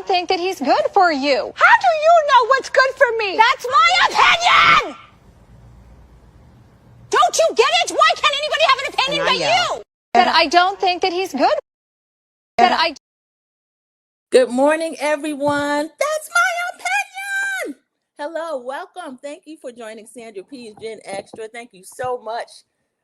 don't think that he's good for you. How do you know what's good for me? That's my opinion! Don't you get it? Why can't anybody have an opinion but you? That I don't think that he's good. Good morning, everyone. That's my opinion. Hello, welcome. Thank you for joining Sandra P's Gen Extra. Thank you so much.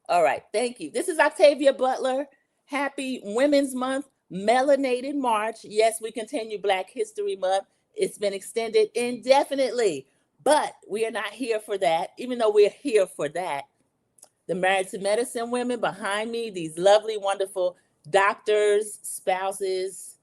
All right, thank you. This is Octavia Butler. Happy Women's Month, Melanated March. Yes, we continue Black History Month. It's been extended indefinitely, but we are not here for that, even though we're here for that. The Married to Medicine women behind me, these lovely, wonderful doctors, spouses,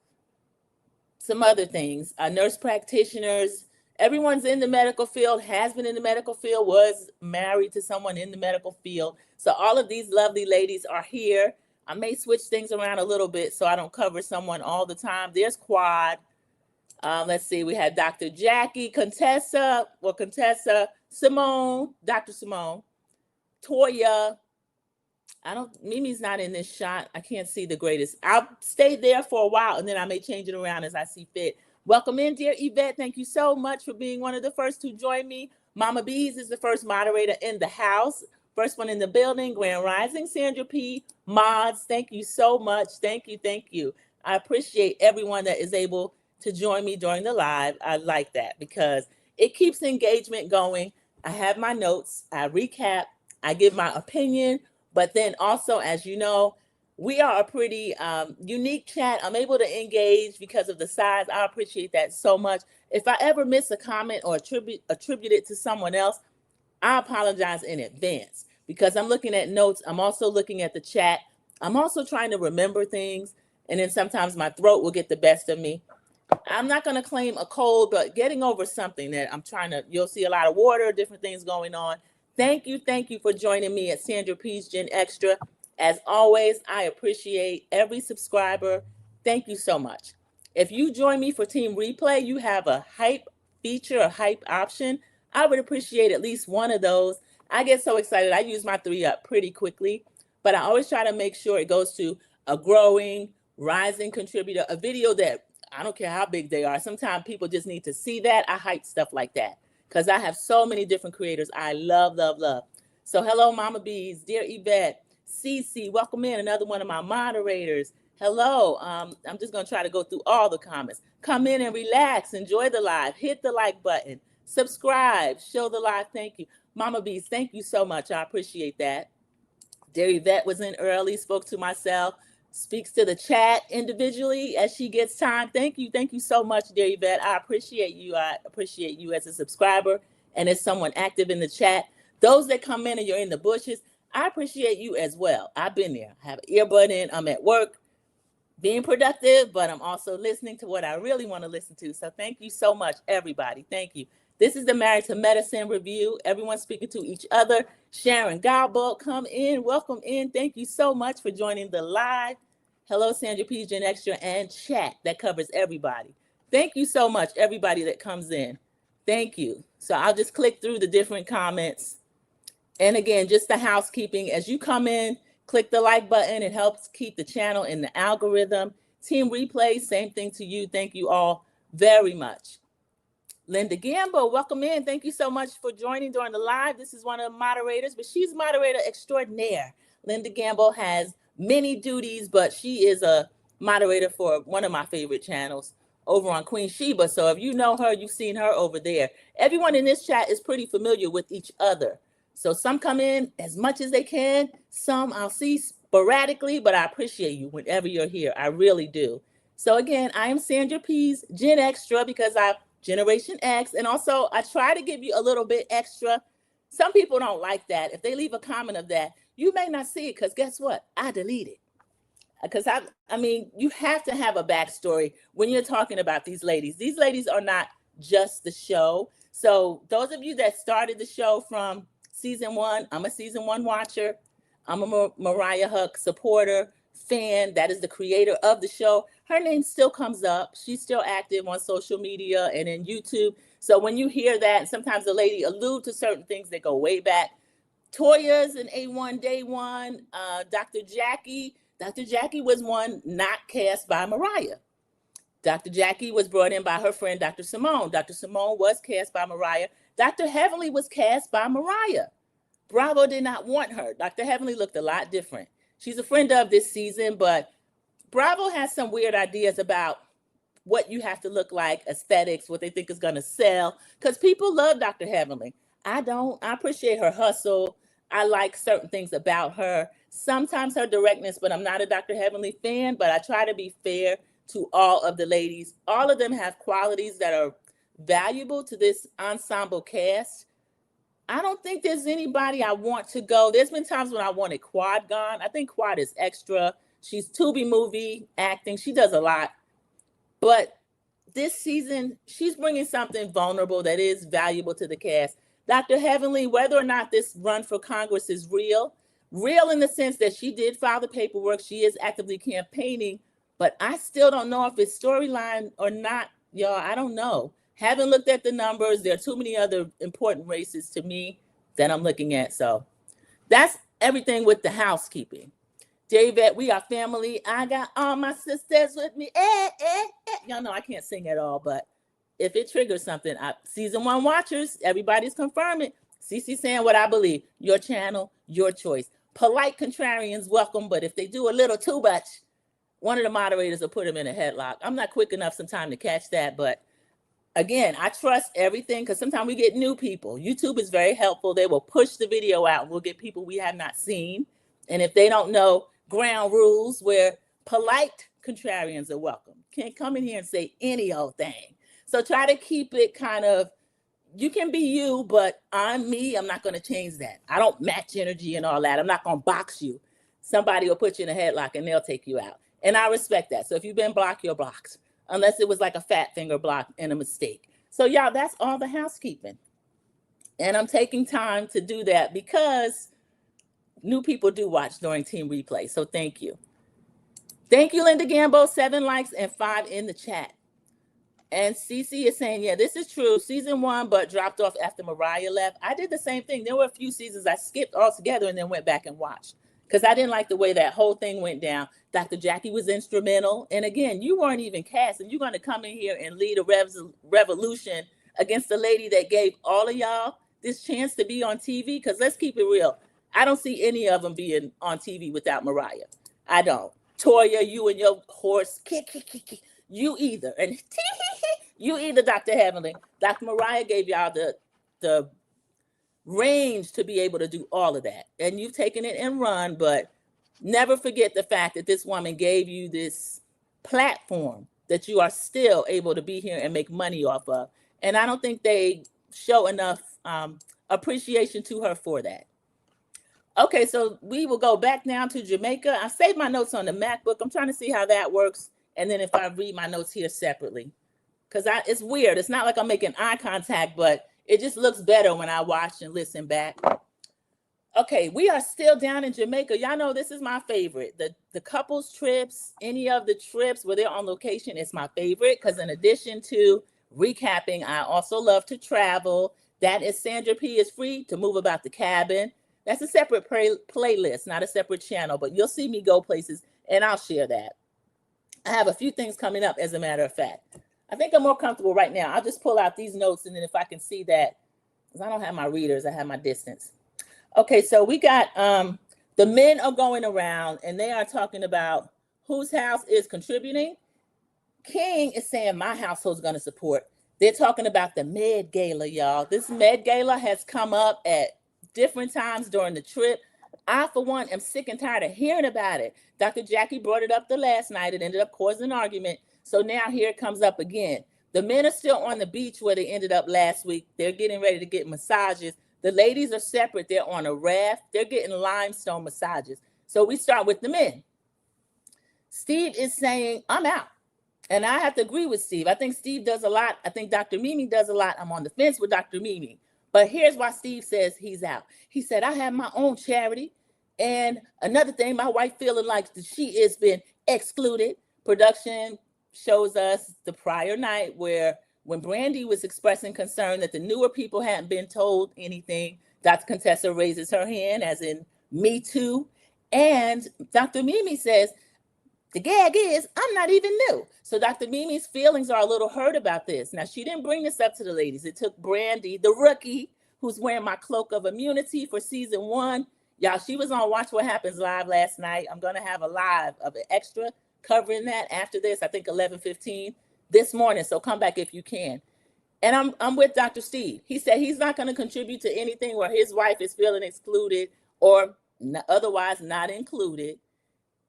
some other things, nurse practitioners, everyone's in the medical field, has been in the medical field, was married to someone in the medical field. So all of these lovely ladies are here. I may switch things around a little bit so I don't cover someone all the time. There's Quad. Let's see, we had Dr. Jackie, Contessa, Simone, Dr. Simone, Toya. Mimi's not in this shot. I can't see the greatest. I'll stay there for a while and then I may change it around as I see fit. Welcome in, dear Yvette. Thank you so much for being one of the first to join me. Mama Bees is the first moderator in the house. First one in the building. Grand Rising, Sandra P. Mods, thank you so much. Thank you, thank you. I appreciate everyone that is able to join me during the live. I like that because it keeps engagement going. I have my notes. I recap. I give my opinion. But then also, as you know, we are a pretty unique chat. I'm able to engage because of the size. I appreciate that so much. If I ever miss a comment or attribute it to someone else, I apologize in advance because I'm looking at notes. I'm also looking at the chat. I'm also trying to remember things. And then sometimes my throat will get the best of me. I'm not going to claim a cold, but getting over something that you'll see a lot of water, different things going on. Thank you for joining me at Sandra P's Gen Extra. As always, I appreciate every subscriber. Thank you so much. If you join me for Team Replay, you have a hype feature, a hype option. I would appreciate at least one of those. I get so excited. I use my 3-up pretty quickly, but I always try to make sure it goes to a growing, rising contributor, a video that I don't care how big they are. Sometimes people just need to see that. I hype stuff like that because I have so many different creators I love. So hello, Mama Bees, dear Yvette, Cece, welcome in, another one of my moderators. Hello, I'm just gonna try to go through all the comments. Come in and relax, enjoy the live, hit the like button, subscribe, show the live, thank you. Mama Bees, thank you so much, I appreciate that. Dear Yvette was in early, spoke to myself, speaks to the chat individually as she gets time. Thank you so much, dear Yvette. I appreciate you. I appreciate you as a subscriber and as someone active in the chat. Those that come in and you're in the bushes, I appreciate you as well. I've been there. I have an earbud in. I'm at work being productive, but I'm also listening to what I really want to listen to. So thank you so much, everybody. Thank you. This is the Married to Medicine review. Everyone speaking to each other. Sharon Galbo, come in. Welcome in. Thank you so much for joining the live. Hello, Sandra P. Gen Extra and chat that covers everybody. Thank you so much, everybody that comes in. Thank you. So I'll just click through the different comments. And again, just the housekeeping. As you come in, click the like button. It helps keep the channel in the algorithm. Team Replay, same thing to you. Thank you all very much. Linda Gambo, welcome in. Thank you so much for joining during the live. This is one of the moderators, but she's moderator extraordinaire. Linda Gambo has many duties, but she is a moderator for one of my favorite channels over on Queen Sheba. So if you know her, you've seen her over there. Everyone in this chat is pretty familiar with each other. So some come in as much as they can. Some I'll see sporadically, but I appreciate you whenever you're here. I really do. So again, I am Sandra P's Gen Extra because I'm Generation X. And also I try to give you a little bit extra. Some people don't like that. If they leave a comment of that, you may not see it because guess what? I delete it. Because I mean, you have to have a backstory when you're talking about these ladies. These ladies are not just the show. So those of you that started the show from season 1, I'm a season 1 watcher. I'm a Mariah Huck supporter, fan. That is the creator of the show. Her name still comes up. She's still active on social media and in YouTube. So when you hear that, sometimes the lady allude to certain things that go way back. Toya's an A1 day one. Dr. Jackie was one not cast by Mariah. Dr. Jackie was brought in by her friend, Dr. Simone. Dr. Simone was cast by Mariah. Dr. Heavenly was cast by Mariah. Bravo did not want her. Dr. Heavenly looked a lot different. She's a friend of this season, but Bravo has some weird ideas about what you have to look like, aesthetics, what they think is going to sell, because people love Dr. Heavenly. I don't. I appreciate her hustle. I like certain things about her. Sometimes her directness, but I'm not a Dr. Heavenly fan, but I try to be fair to all of the ladies. All of them have qualities that are valuable to this ensemble cast. I don't think there's anybody I want to go. There's been times when I wanted Quad gone. I think Quad is extra. She's Tubi movie acting. She does a lot. But this season, she's bringing something vulnerable that is valuable to the cast. Dr. Heavenly, whether or not this run for Congress is real in the sense that she did file the paperwork, she is actively campaigning, but I still don't know if it's storyline or not, y'all. I don't know. Haven't looked at the numbers. There are too many other important races to me that I'm looking at. So that's everything with the housekeeping. David, we are family. I got all my sisters with me. Y'all know I can't sing at all, but if it triggers something, season 1 watchers, everybody's confirming. Cece saying what I believe. Your channel, your choice. Polite contrarians welcome, but if they do a little too much, one of the moderators will put them in a headlock. I'm not quick enough sometimes to catch that, but again, I trust everything because sometimes we get new people. YouTube is very helpful. They will push the video out. We'll get people we have not seen. And if they don't know ground rules where polite contrarians are welcome, can't come in here and say any old thing. So try to keep it kind of, you can be you, but I'm me. I'm not going to change that. I don't match energy and all that. I'm not going to box you. Somebody will put you in a headlock and they'll take you out. And I respect that. So if you've been blocked, you're blocked. Unless it was like a fat finger block and a mistake. So y'all, that's all the housekeeping. And I'm taking time to do that because new people do watch during team replay. So thank you. Thank you, Linda Gambo. 7 likes and 5 in the chat. And Cece is saying, yeah, this is true. Season 1, but dropped off after Mariah left. I did the same thing. There were a few seasons I skipped altogether and then went back and watched because I didn't like the way that whole thing went down. Dr. Jackie was instrumental. And again, you weren't even cast, and you're going to come in here and lead a revolution against the lady that gave all of y'all this chance to be on TV. Because let's keep it real. I don't see any of them being on TV without Mariah. I don't. Toya, you and your horse, you either. And you either, Dr. Heavenly. Dr. Mariah gave y'all the range to be able to do all of that. And you've taken it and run, but never forget the fact that this woman gave you this platform that you are still able to be here and make money off of. And I don't think they show enough appreciation to her for that. Okay, so we will go back now to Jamaica. I saved my notes on the MacBook. I'm trying to see how that works. And then if I read my notes here separately, because it's weird. It's not like I'm making eye contact, but it just looks better when I watch and listen back. Okay, we are still down in Jamaica. Y'all know this is my favorite. The couples trips, any of the trips where they're on location is my favorite because in addition to recapping, I also love to travel. That is Sandra P. is free to move about the cabin. That's a separate playlist, not a separate channel, but you'll see me go places and I'll share that. I have a few things coming up, as a matter of fact. I think I'm more comfortable right now. I'll just pull out these notes and then if I can see that, because I don't have my readers, I have my distance. Okay, so we got the men are going around and they are talking about whose house is contributing. King is saying my household's going to support. They're talking about the Med Gala, y'all. This Med Gala has come up at different times during the trip. I, for one, am sick and tired of hearing about it. Dr. Jackie brought it up the last night. It ended up causing an argument. So now here it comes up again. The men are still on the beach where they ended up last week. They're getting ready to get massages. The ladies are separate. They're on a raft. They're getting limestone massages. So we start with the men. Steve is saying, I'm out. And I have to agree with Steve. I think Steve does a lot. I think Dr. Mimi does a lot. I'm on the fence with Dr. Mimi. But here's why Steve says he's out. He said, I have my own charity. And another thing, my wife feeling like she has been excluded. Production shows us the prior night where when Brandy was expressing concern that the newer people hadn't been told anything, Dr. Contessa raises her hand as in me too. And Dr. Mimi says, The gag is, I'm not even new. So Dr. Mimi's feelings are a little hurt about this. Now, she didn't bring this up to the ladies. It took Brandy, the rookie, who's wearing my cloak of immunity for season 1. Y'all, she was on Watch What Happens Live last night. I'm going to have a live of an extra covering that after this, I think 11:15 this morning. So come back if you can. And I'm with Dr. Steve. He said he's not going to contribute to anything where his wife is feeling excluded or otherwise not included.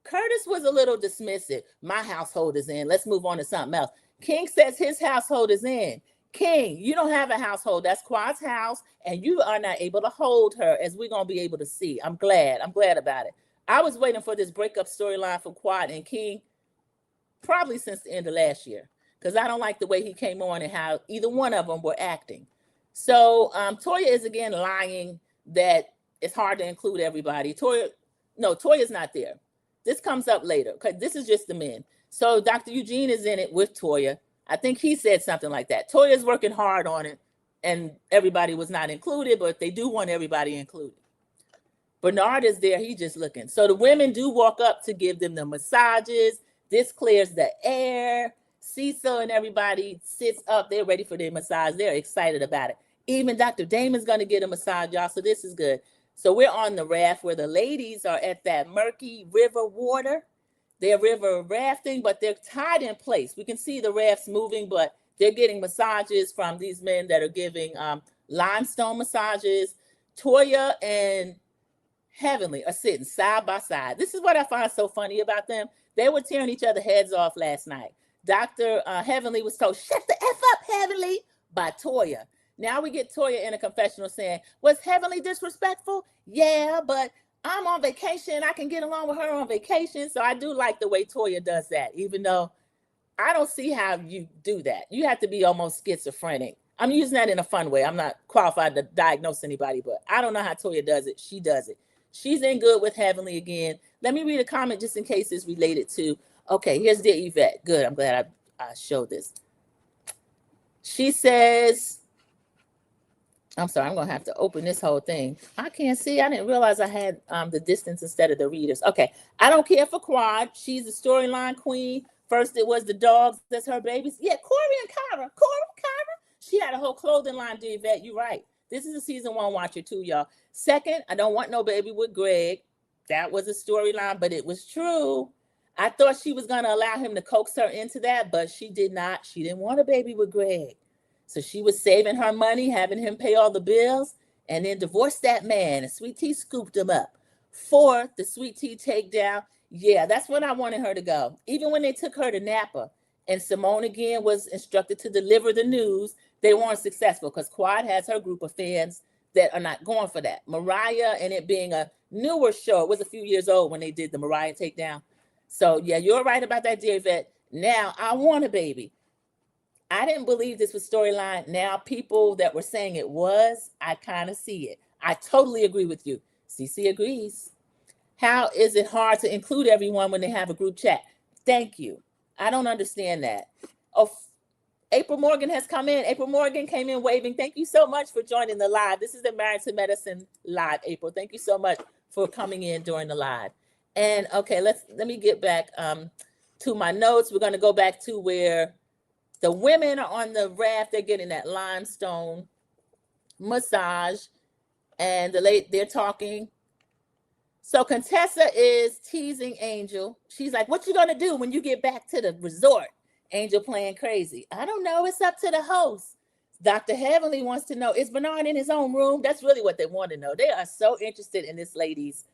Curtis was a little dismissive. My household is in. Let's move on to something else. King says his household is in. King, you don't have a household. That's Quad's house, and you are not able to hold her, as we're going to be able to see. I'm glad about it. I was waiting for this breakup storyline for Quad and King probably since the end of last year, because I don't like the way he came on and how either one of them were acting. So Toya is again lying that it's hard to include everybody. Toya's not there. This comes up later, because this is just the men. So Dr. Eugene is in it with Toya. I think he said something like that. Toya's working hard on it, and everybody was not included, but they do want everybody included. Bernard is there. He's just looking. So the women do walk up to give them the massages. This clears the air. Cecil and everybody sits up. They're ready for their massage. They're excited about it. Even Dr. Damon's going to get a massage, y'all. So this is good. So we're on the raft where the ladies are at that murky river water. They're river rafting, but they're tied in place. We can see the rafts moving, but they're getting massages from these men that are giving limestone massages. Toya and Heavenly are sitting side by side. This is what I find so funny about them. They were tearing each other's heads off last night. Dr. Heavenly was told, shut the F up, Heavenly, by Toya. Now we get Toya in a confessional saying, was Heavenly disrespectful? Yeah, but I'm on vacation. I can get along with her on vacation. So I do like the way Toya does that, even though I don't see how you do that. You have to be almost schizophrenic. I'm using that in a fun way. I'm not qualified to diagnose anybody, but I don't know how Toya does it. She does it. She's in good with Heavenly again. Let me read a comment just in case it's related to, okay, here's Dear Yvette. Good, I'm glad I showed this. She says, I'm sorry, I'm going to have to open this whole thing. I can't see. I didn't realize I had the distance instead of the readers. Okay, I don't care for Quad. She's the storyline queen. First, it was the dogs. That's her babies. Yeah, Corey and Kyra. She had a whole clothing line, Dear Yvette. You're right. This is a season 1 watcher too, y'all. Second, I don't want no baby with Greg. That was a storyline, but it was true. I thought she was going to allow him to coax her into that, but she did not. She didn't want a baby with Greg. So she was saving her money, having him pay all the bills, and then divorced that man, and Sweet Tea scooped him up. Fourth, the Sweet Tea takedown. Yeah, that's when I wanted her to go. Even when they took her to Napa, and Simone again was instructed to deliver the news, they weren't successful because Quad has her group of fans that are not going for that. Mariah, and it being a newer show, it was a few years old when they did the Mariah takedown. So yeah, you're right about that, Dear Yvette. Now, I want a baby. I didn't believe this was storyline. Now, people that were saying it was, I kind of see it. I totally agree with you. CC agrees. How is it hard to include everyone when they have a group chat? Thank you. I don't understand that. Oh, April Morgan has come in. April Morgan came in waving. Thank you so much for joining the live. This is the Married to Medicine live, April. Thank you so much for coming in during the live. And okay, let me get back to my notes. We're going to go back to where the women are on the raft. They're getting that limestone massage, and they're talking. So Contessa is teasing Angel. She's like, what you going to do when you get back to the resort? Angel playing crazy. I don't know. It's up to the host. Dr. Heavenly wants to know, is Bernard in his own room? That's really what they want to know. They are so interested in this lady's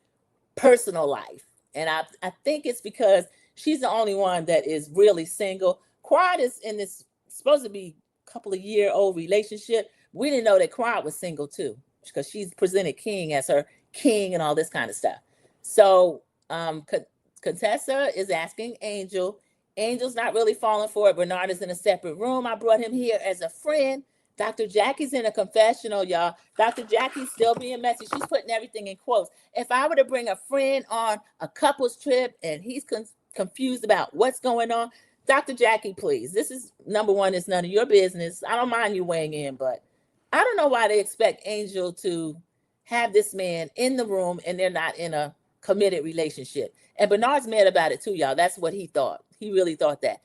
personal life. And I think it's because she's the only one that is really single. Quad is in this supposed to be a couple of year-old relationship. We didn't know that Quad was single too, because she's presented King as her king and all this kind of stuff. So Contessa is asking Angel. Angel's not really falling for it. Bernard is in a separate room. I brought him here as a friend. Dr. Jackie's in a confessional, y'all. Dr. Jackie's still being messy. She's putting everything in quotes. If I were to bring a friend on a couple's trip and he's confused about what's going on, Dr. Jackie, please. This is number one. It's none of your business. I don't mind you weighing in, but I don't know why they expect Angel to have this man in the room and they're not in a committed relationship. And Bernard's mad about it too, y'all. That's what he thought. He really thought that.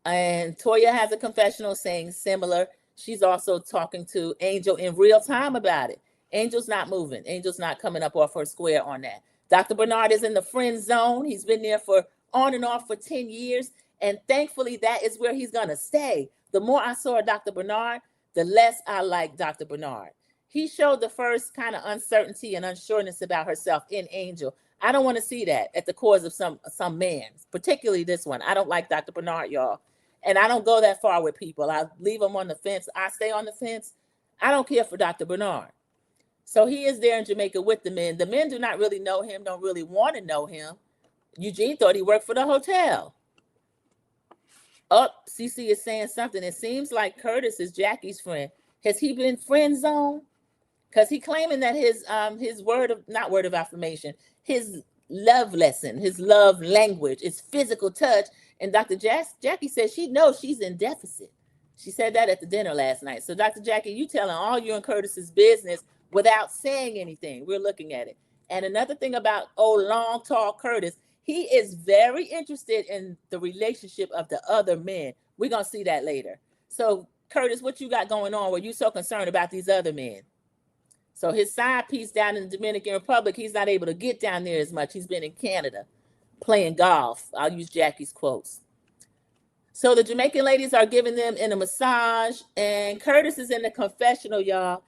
And Toya has a confessional saying similar. She's also talking to Angel in real time about it. Angel's not moving. Angel's not coming up off her square on that. Dr. Bernard is in the friend zone. He's been there for on and off for 10 years. And thankfully, that is where he's going to stay. The more I saw Dr. Bernard, the less I like Dr. Bernard. He showed the first kind of uncertainty and unsureness about herself in Angel. I don't want to see that at the cause of some man, particularly this one. I don't like Dr. Bernard, y'all. And I don't go that far with people. I leave them on the fence. I stay on the fence. I don't care for Dr. Bernard. So he is there in Jamaica with the men. The men do not really know him, don't really want to know him. Eugene thought he worked for the hotel. Oh, CC is saying something. It seems like Curtis is Jackie's friend. Has he been friend zone? Because he claiming that his not word of affirmation, his love lesson, his love language is physical touch. And Dr. Jackie says she knows she's in deficit. She said that at the dinner last night. So Dr. Jackie, you telling all you and Curtis's business without saying anything. We're looking at it. And another thing about long, tall Curtis, he is very interested in the relationship of the other men. We're going to see that later. So Curtis, what you got going on where you so concerned about these other men? So his side piece down in the Dominican Republic, he's not able to get down there as much. He's been in Canada playing golf. I'll use Jackie's quotes. So the Jamaican ladies are giving them in a massage, and Curtis is in the confessional, y'all.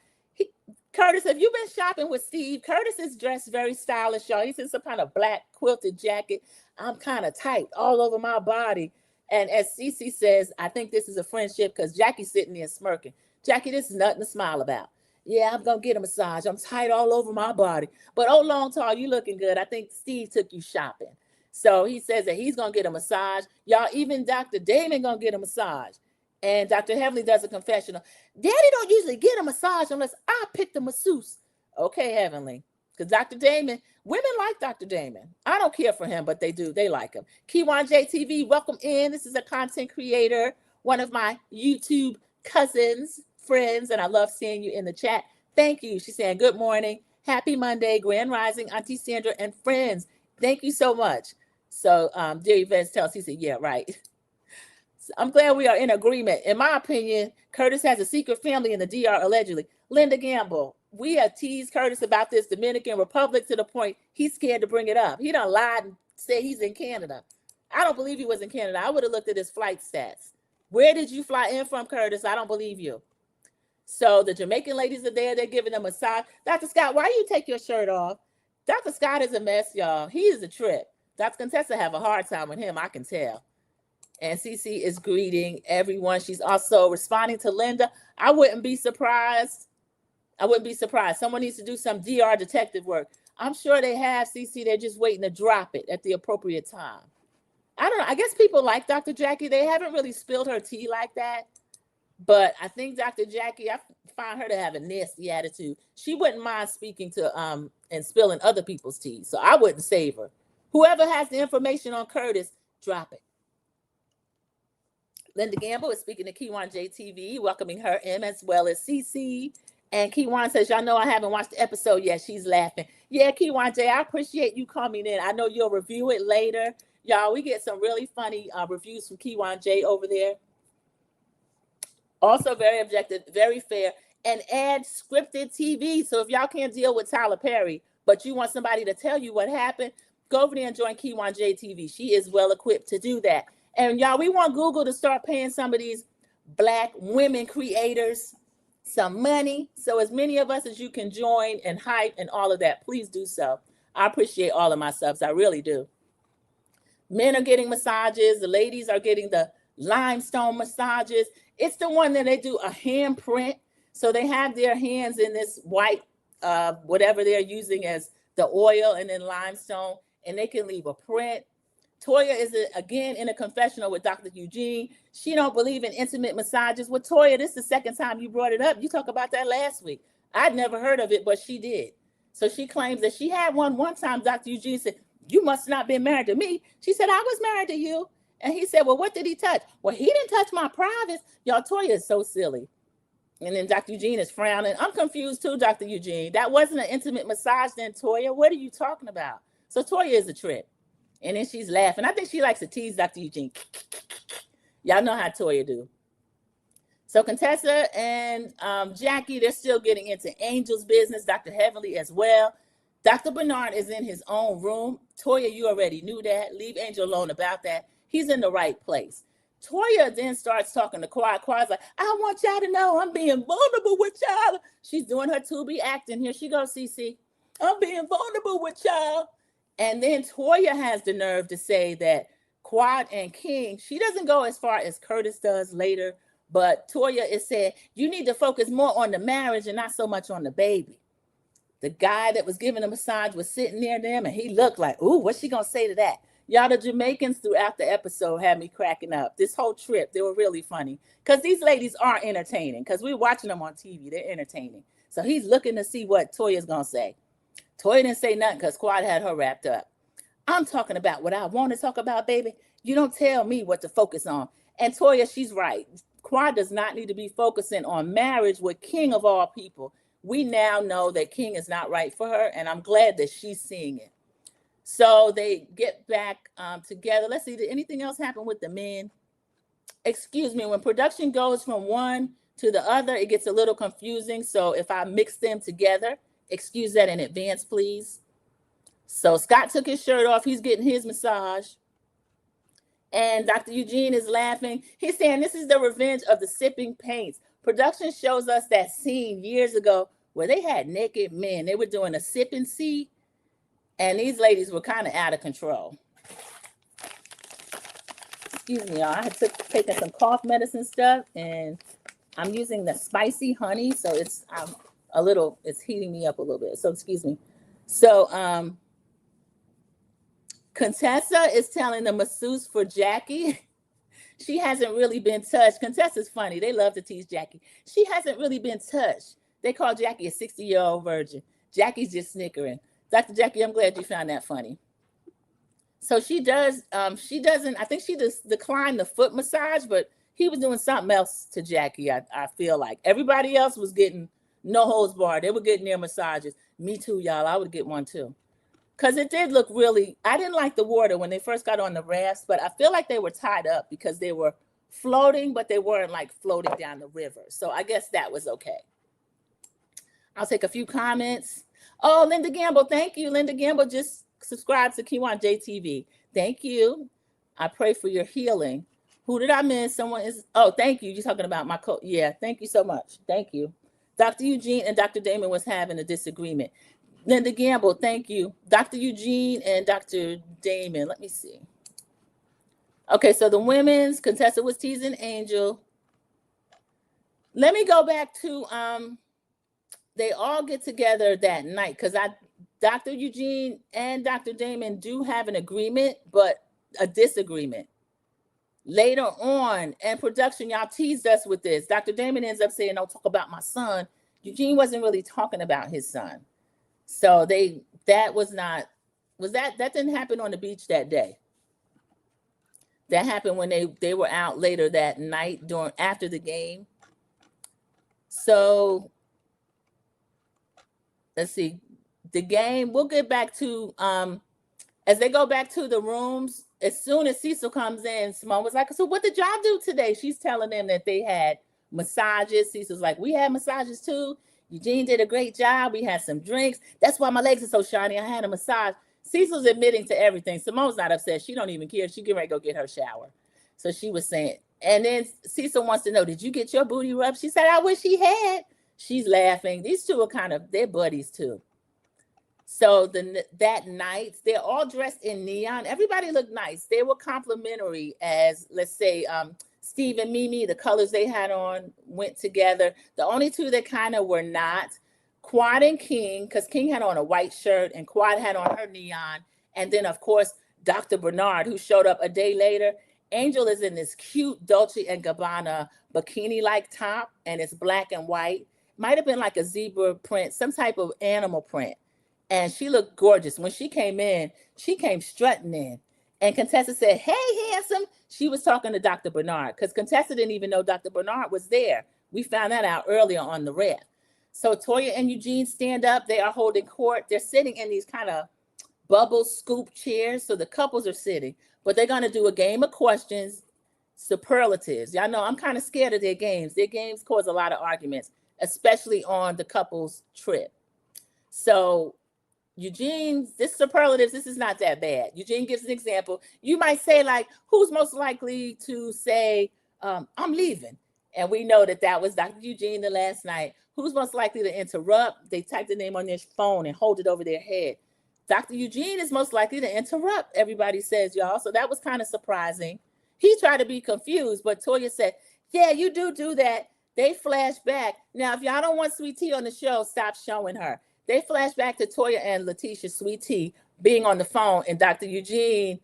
Curtis, have you been shopping with Steve? Curtis is dressed very stylish, y'all. He's in some kind of black quilted jacket. I'm kind of tight all over my body. And as Cece says, I think this is a friendship because Jackie's sitting there smirking. Jackie, this is nothing to smile about. Yeah, I'm going to get a massage. I'm tight all over my body. But long, tall, you looking good. I think Steve took you shopping. So he says that he's going to get a massage. Y'all, even Dr. Damon going to get a massage. And Dr. Heavenly does a confessional. Daddy don't usually get a massage unless I pick the masseuse. Okay, Heavenly. Because Dr. Damon, women like Dr. Damon. I don't care for him, but they do. They like him. Kiwan JTV, welcome in. This is a content creator, one of my YouTube cousins, friends, and I love seeing you in the chat. Thank you. She's saying good morning. Happy Monday, Grand Rising, Auntie Sandra, and friends. Thank you so much. So, dear Yvette tells, he said, yeah, right. I'm glad we are in agreement. In my opinion, Curtis has a secret family in the DR, allegedly. Linda Gamble, we have teased Curtis about this Dominican Republic to the point he's scared to bring it up. He done lied and said he's in Canada. I don't believe he was in Canada. I would have looked at his flight stats. Where did you fly in from, Curtis? I don't believe you. So the Jamaican ladies are there. They're giving them a massage. Dr. Scott, why do you take your shirt off? Dr. Scott is a mess, y'all. He is a trip. Dr. Contessa have a hard time with him, I can tell. And Cece is greeting everyone. She's also responding to Linda. I wouldn't be surprised. Someone needs to do some DR detective work. I'm sure they have, Cece. They're just waiting to drop it at the appropriate time. I don't know. I guess people like Dr. Jackie. They haven't really spilled her tea like that. But I think Dr. Jackie, I find her to have a nasty attitude. She wouldn't mind speaking to and spilling other people's tea. So I wouldn't save her. Whoever has the information on Curtis, drop it. Linda Gamble is speaking to Kiwan JTV, welcoming her in as well as CC. And Kiwan says, y'all know I haven't watched the episode yet. She's laughing. Yeah, Kiwan J, I appreciate you coming in. I know you'll review it later. Y'all, we get some really funny reviews from Kiwan J over there. Also very objective, very fair, and add scripted TV. So if y'all can't deal with Tyler Perry, but you want somebody to tell you what happened, go over there and join Kiwan J TV. She is well equipped to do that. And y'all, we want Google to start paying some of these Black women creators some money. So as many of us as you can join and hype and all of that, please do so. I appreciate all of my subs. I really do. Men are getting massages. The ladies are getting the limestone massages. It's the one that they do a hand print. So they have their hands in this white, whatever they're using as the oil and then limestone, and they can leave a print. Toya is, again, in a confessional with Dr. Eugene. She don't believe in intimate massages. With Toya, this is the second time you brought it up. You talked about that last week. I'd never heard of it, but she did. So she claims that she had one time. Dr. Eugene said, you must not been married to me. She said, I was married to you. And he said, well, what did he touch? Well, he didn't touch my privates. Y'all, Toya is so silly. And then Dr. Eugene is frowning. I'm confused too, Dr. Eugene. That wasn't an intimate massage then, Toya. What are you talking about? So Toya is a trip. And then she's laughing. I think she likes to tease Dr. Eugene. Y'all know how Toya do. So Contessa and Jackie, they're still getting into Angel's business, Dr. Heavenly as well. Dr. Bernard is in his own room. Toya, you already knew that. Leave Angel alone about that. He's in the right place. Toya then starts talking to Quad. Quad's like, I want y'all to know I'm being vulnerable with y'all. She's doing her Tubi acting. Here she goes, Cece. I'm being vulnerable with y'all. And then Toya has the nerve to say that Quad and King, she doesn't go as far as Curtis does later, but Toya is saying, you need to focus more on the marriage and not so much on the baby. The guy that was giving a massage was sitting near them, and he looked like, ooh, what's she going to say to that? Y'all, the Jamaicans throughout the episode had me cracking up. This whole trip, they were really funny because these ladies are entertaining because we're watching them on TV. They're entertaining. So he's looking to see what Toya's going to say. Toya didn't say nothing because Quad had her wrapped up. I'm talking about what I want to talk about, baby. You don't tell me what to focus on. And Toya, she's right. Quad does not need to be focusing on marriage with King of all people. We now know that King is not right for her, and I'm glad that she's seeing it. So they get back together. Let's see, did anything else happen with the men? Excuse me, when production goes from one to the other, it gets a little confusing. So if I mix them together, excuse that in advance, please. So Scott took his shirt off. He's getting his massage. And Dr. Eugene is laughing. He's saying this is the revenge of the sipping paints. Production shows us that scene years ago where they had naked men. They were doing a sip and see. And these ladies were kind of out of control. Excuse me, y'all. I had taken some cough medicine stuff, and I'm using the spicy honey, so it's it's heating me up a little bit. So excuse me. So Contessa is telling the masseuse for Jackie, she hasn't really been touched. Contessa's funny. They love to tease Jackie. She hasn't really been touched. They call Jackie a 60-year-old virgin. Jackie's just snickering. Dr. Jackie, I'm glad you found that funny. So she doesn't, I think she just declined the foot massage, but he was doing something else to Jackie, I feel like. Everybody else was getting no holds barred. They were getting their massages. Me too, y'all. I would get one too. Because it did look really, I didn't like the water when they first got on the rafts, but I feel like they were tied up because they were floating, but they weren't like floating down the river. So I guess that was okay. I'll take a few comments. Oh, Linda Gamble, thank you. Linda Gamble just subscribed to Kiwan JTV. Thank you. I pray for your healing. Who did I miss? Someone is, oh, thank you. You're talking about my yeah, thank you so much. Thank you. Dr. Eugene and Dr. Damon was having a disagreement. Linda Gamble, thank you. Dr. Eugene and Dr. Damon, let me see. Okay, so the women's, Contessa was teasing Angel. Let me go back to, they all get together that night because Dr. Eugene and Dr. Damon do have an agreement, but a disagreement. Later on, and production, y'all teased us with this. Dr. Damon ends up saying, don't talk about my son. Eugene wasn't really talking about his son. So that didn't happen on the beach that day. That happened when they were out later that night after the game. So let's see, the game, we'll get back to, as they go back to the rooms, as soon as Cecil comes in, Simone was like, so what did y'all do today? She's telling them that they had massages. Cecil's like, we had massages too. Eugene did a great job. We had some drinks. That's why my legs are so shiny. I had a massage. Cecil's admitting to everything. Simone's not upset. She don't even care. She get ready to go get her shower. So she was saying, and then Cecil wants to know, did you get your booty rubbed? She said, I wish he had. She's laughing. These two are they're buddies too. So that night, they're all dressed in neon. Everybody looked nice. They were complimentary as, let's say, Steve and Mimi, the colors they had on went together. The only two that kind of were not, Quad and King, because King had on a white shirt and Quad had on her neon. And then, of course, Dr. Bernard, who showed up a day later. Angel is in this cute Dolce & Gabbana bikini-like top, and it's black and white. Might have been like a zebra print, some type of animal print. And she looked gorgeous. When she came in, she came strutting in. And Contessa said, hey, handsome. She was talking to Dr. Bernard because Contessa didn't even know Dr. Bernard was there. We found that out earlier on the raft. So Toya and Eugene stand up. They are holding court. They're sitting in these kind of bubble scoop chairs. So the couples are sitting, but they're going to do a game of questions, superlatives. Y'all know I'm kind of scared of their games. Their games cause a lot of arguments, especially on the couples trip. So Eugene, this superlatives, this is not that bad. Eugene gives an example. You might say, like, who's most likely to say, I'm leaving? And we know that that was Dr. Eugene the last night. Who's most likely to interrupt? They type the name on their phone and hold it over their head. Dr. Eugene is most likely to interrupt, everybody says, y'all. So that was kind of surprising. He tried to be confused, but Toya said, yeah, you do that. They flash back. Now, if y'all don't want Sweet Tea on the show, stop showing her. They flash back to Toya and Letitia Sweet Tea being on the phone and Dr. Eugene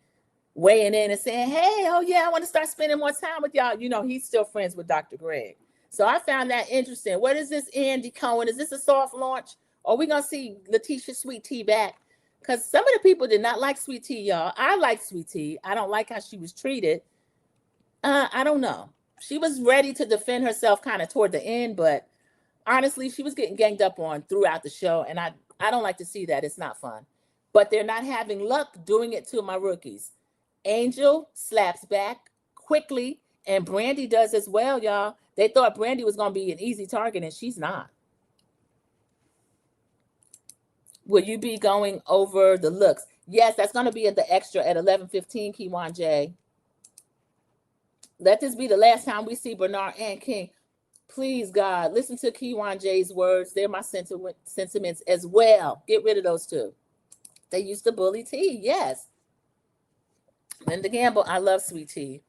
weighing in and saying, hey, oh yeah, I want to start spending more time with y'all. You know, he's still friends with Dr. Greg. So I found that interesting. What is this, Andy Cohen? Is this a soft launch? Or are we going to see Letitia Sweet Tea back? Because some of the people did not like Sweet Tea, y'all. I like Sweet Tea. I don't like how she was treated. I don't know. She was ready to defend herself kind of toward the end, but honestly, she was getting ganged up on throughout the show, and I don't like to see that. It's not fun. But they're not having luck doing it to my rookies. Angel slaps back quickly, and Brandy does as well, y'all. They thought Brandy was going to be an easy target, and she's not. Will you be going over the looks? Yes, that's going to be at the extra at 11:15, Kiwan J. Let this be the last time we see Bernard and King. Please, God, listen to Kiwan J's words. They're my sentiments as well. Get rid of those two. They used to bully T, yes. Linda Gamble, I love Sweet Tea.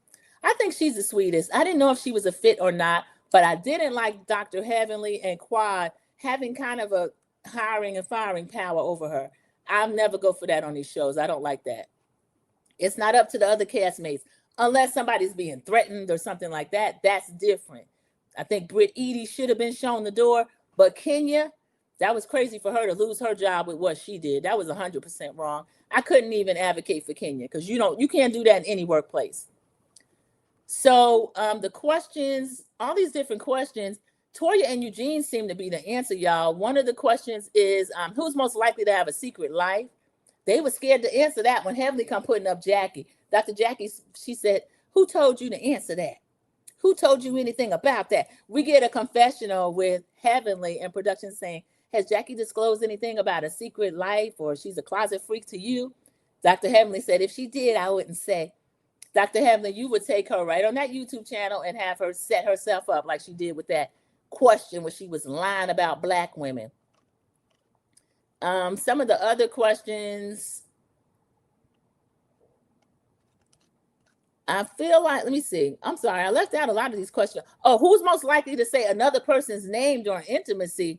I think she's the sweetest. I didn't know if she was a fit or not, but I didn't like Dr. Heavenly and Quad having kind of a hiring and firing power over her. I'll never go for that on these shows. I don't like that. It's not up to the other castmates. Unless somebody's being threatened or something like that, that's different. I think Britt Eady should have been shown the door, but Kenya, that was crazy for her to lose her job with what she did. That was 100% wrong. I couldn't even advocate for Kenya because you can't do that in any workplace. So the questions, all these different questions, Toya and Eugene seem to be the answer, y'all. One of the questions is who's most likely to have a secret life? They were scared to answer that when Heavenly come putting up Jackie. Dr. Jackie, she said, who told you to answer that? Who told you anything about that? We get a confessional with Heavenly and production saying, has Jackie disclosed anything about a secret life or she's a closet freak to you? Dr. Heavenly said, if she did, I wouldn't say. Dr. Heavenly, you would take her right on that YouTube channel and have her set herself up like she did with that question where she was lying about Black women. Some of the other questions, I feel like, let me see. I'm sorry, I left out a lot of these questions. Oh, who's most likely to say another person's name during intimacy?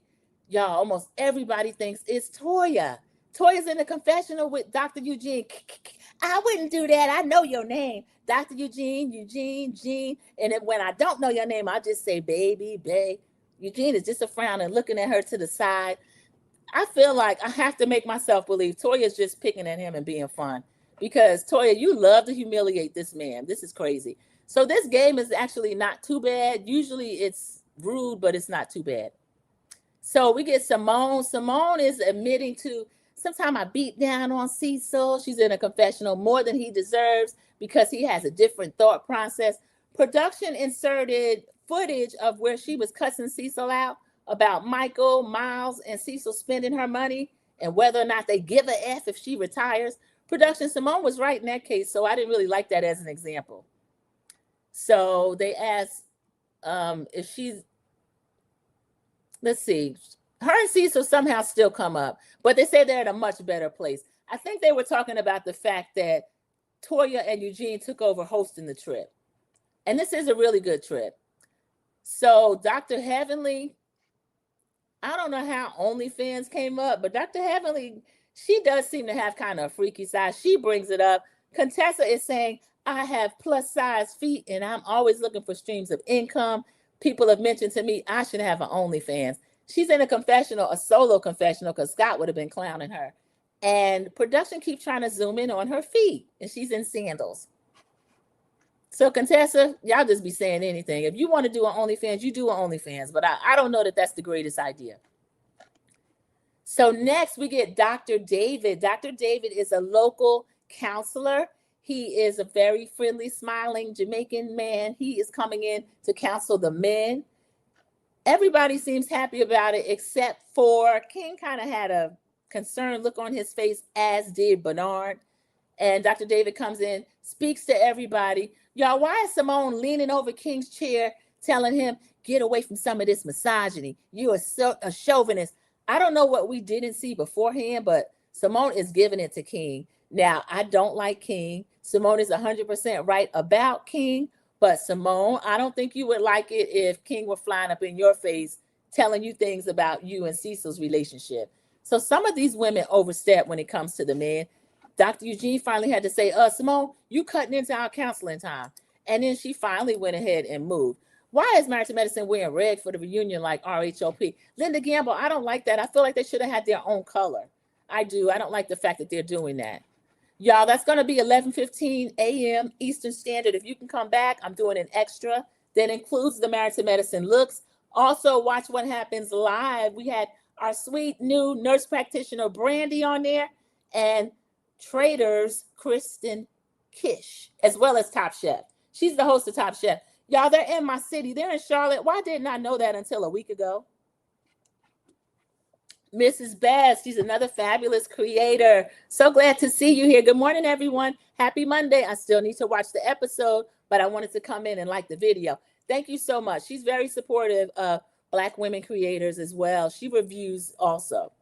Y'all, almost everybody thinks it's Toya. Toya's in the confessional with Dr. Eugene. I wouldn't do that. I know your name. Dr. Eugene, Gene. And then when I don't know your name, I'll just say, baby, babe. Eugene is just a frown and looking at her to the side. I feel like I have to make myself believe Toya's just picking at him and being fun. Because Toya, you love to humiliate this man. This is crazy. So this game is actually not too bad. Usually it's rude, but it's not too bad. So we get Simone. Simone is admitting to, sometimes I beat down on Cecil. She's in a confessional more than he deserves because he has a different thought process. Production inserted footage of where she was cussing Cecil out about Michael, Miles, and Cecil spending her money and whether or not they give a F if she retires. Production, Simone was right in that case, so I didn't really like that as an example. So they asked if she's, let's see, her and Cecil somehow still come up, but they say they're in a much better place. I think they were talking about the fact that Toya and Eugene took over hosting the trip. And this is a really good trip. So Dr. Heavenly, I don't know how OnlyFans came up, but Dr. Heavenly, she does seem to have kind of a freaky side. She brings it up. Contessa is saying, I have plus size feet and I'm always looking for streams of income. People have mentioned to me, I should have an OnlyFans. She's in a confessional, a solo confessional, because Scott would have been clowning her. And production keeps trying to zoom in on her feet and she's in sandals. So Contessa, y'all just be saying anything. If you want to do an OnlyFans, you do an OnlyFans. But I don't know that that's the greatest idea. So next we get Dr. David. Dr. David is a local counselor. He is a very friendly, smiling Jamaican man. He is coming in to counsel the men. Everybody seems happy about it except for King. Kind of had a concerned look on his face, as did Bernard. And Dr. David comes in, speaks to everybody. Y'all, why is Simone leaning over King's chair telling him, get away from some of this misogyny? You are a chauvinist. I don't know what we didn't see beforehand, but Simone is giving it to King. Now, I don't like King. Simone is 100% right about King. But Simone, I don't think you would like it if King were flying up in your face, telling you things about you and Cecil's relationship. So some of these women overstep when it comes to the men. Dr. Eugene finally had to say, Simone, you cutting into our counseling time. And then she finally went ahead and moved. Why is Married to Medicine wearing red for the reunion like RHOP? Linda Gamble, I don't like that. I feel like they should have had their own color. I do. I don't like the fact that they're doing that. Y'all, that's going to be 11:15 a.m. Eastern Standard. If you can come back, I'm doing an extra that includes the Married to Medicine looks. Also, watch What Happens Live. We had our sweet new nurse practitioner, Brandy, on there, and Traders, Kristen Kish, as well as Top Chef. She's the host of Top Chef. Y'all, they're in my city. They're in Charlotte. Why didn't I know that until a week ago? Mrs. Best, she's another fabulous creator. So glad to see you here. Good morning, everyone. Happy Monday. I still need to watch the episode, but I wanted to come in and like the video. Thank you so much. She's very supportive of Black women creators as well. She reviews also.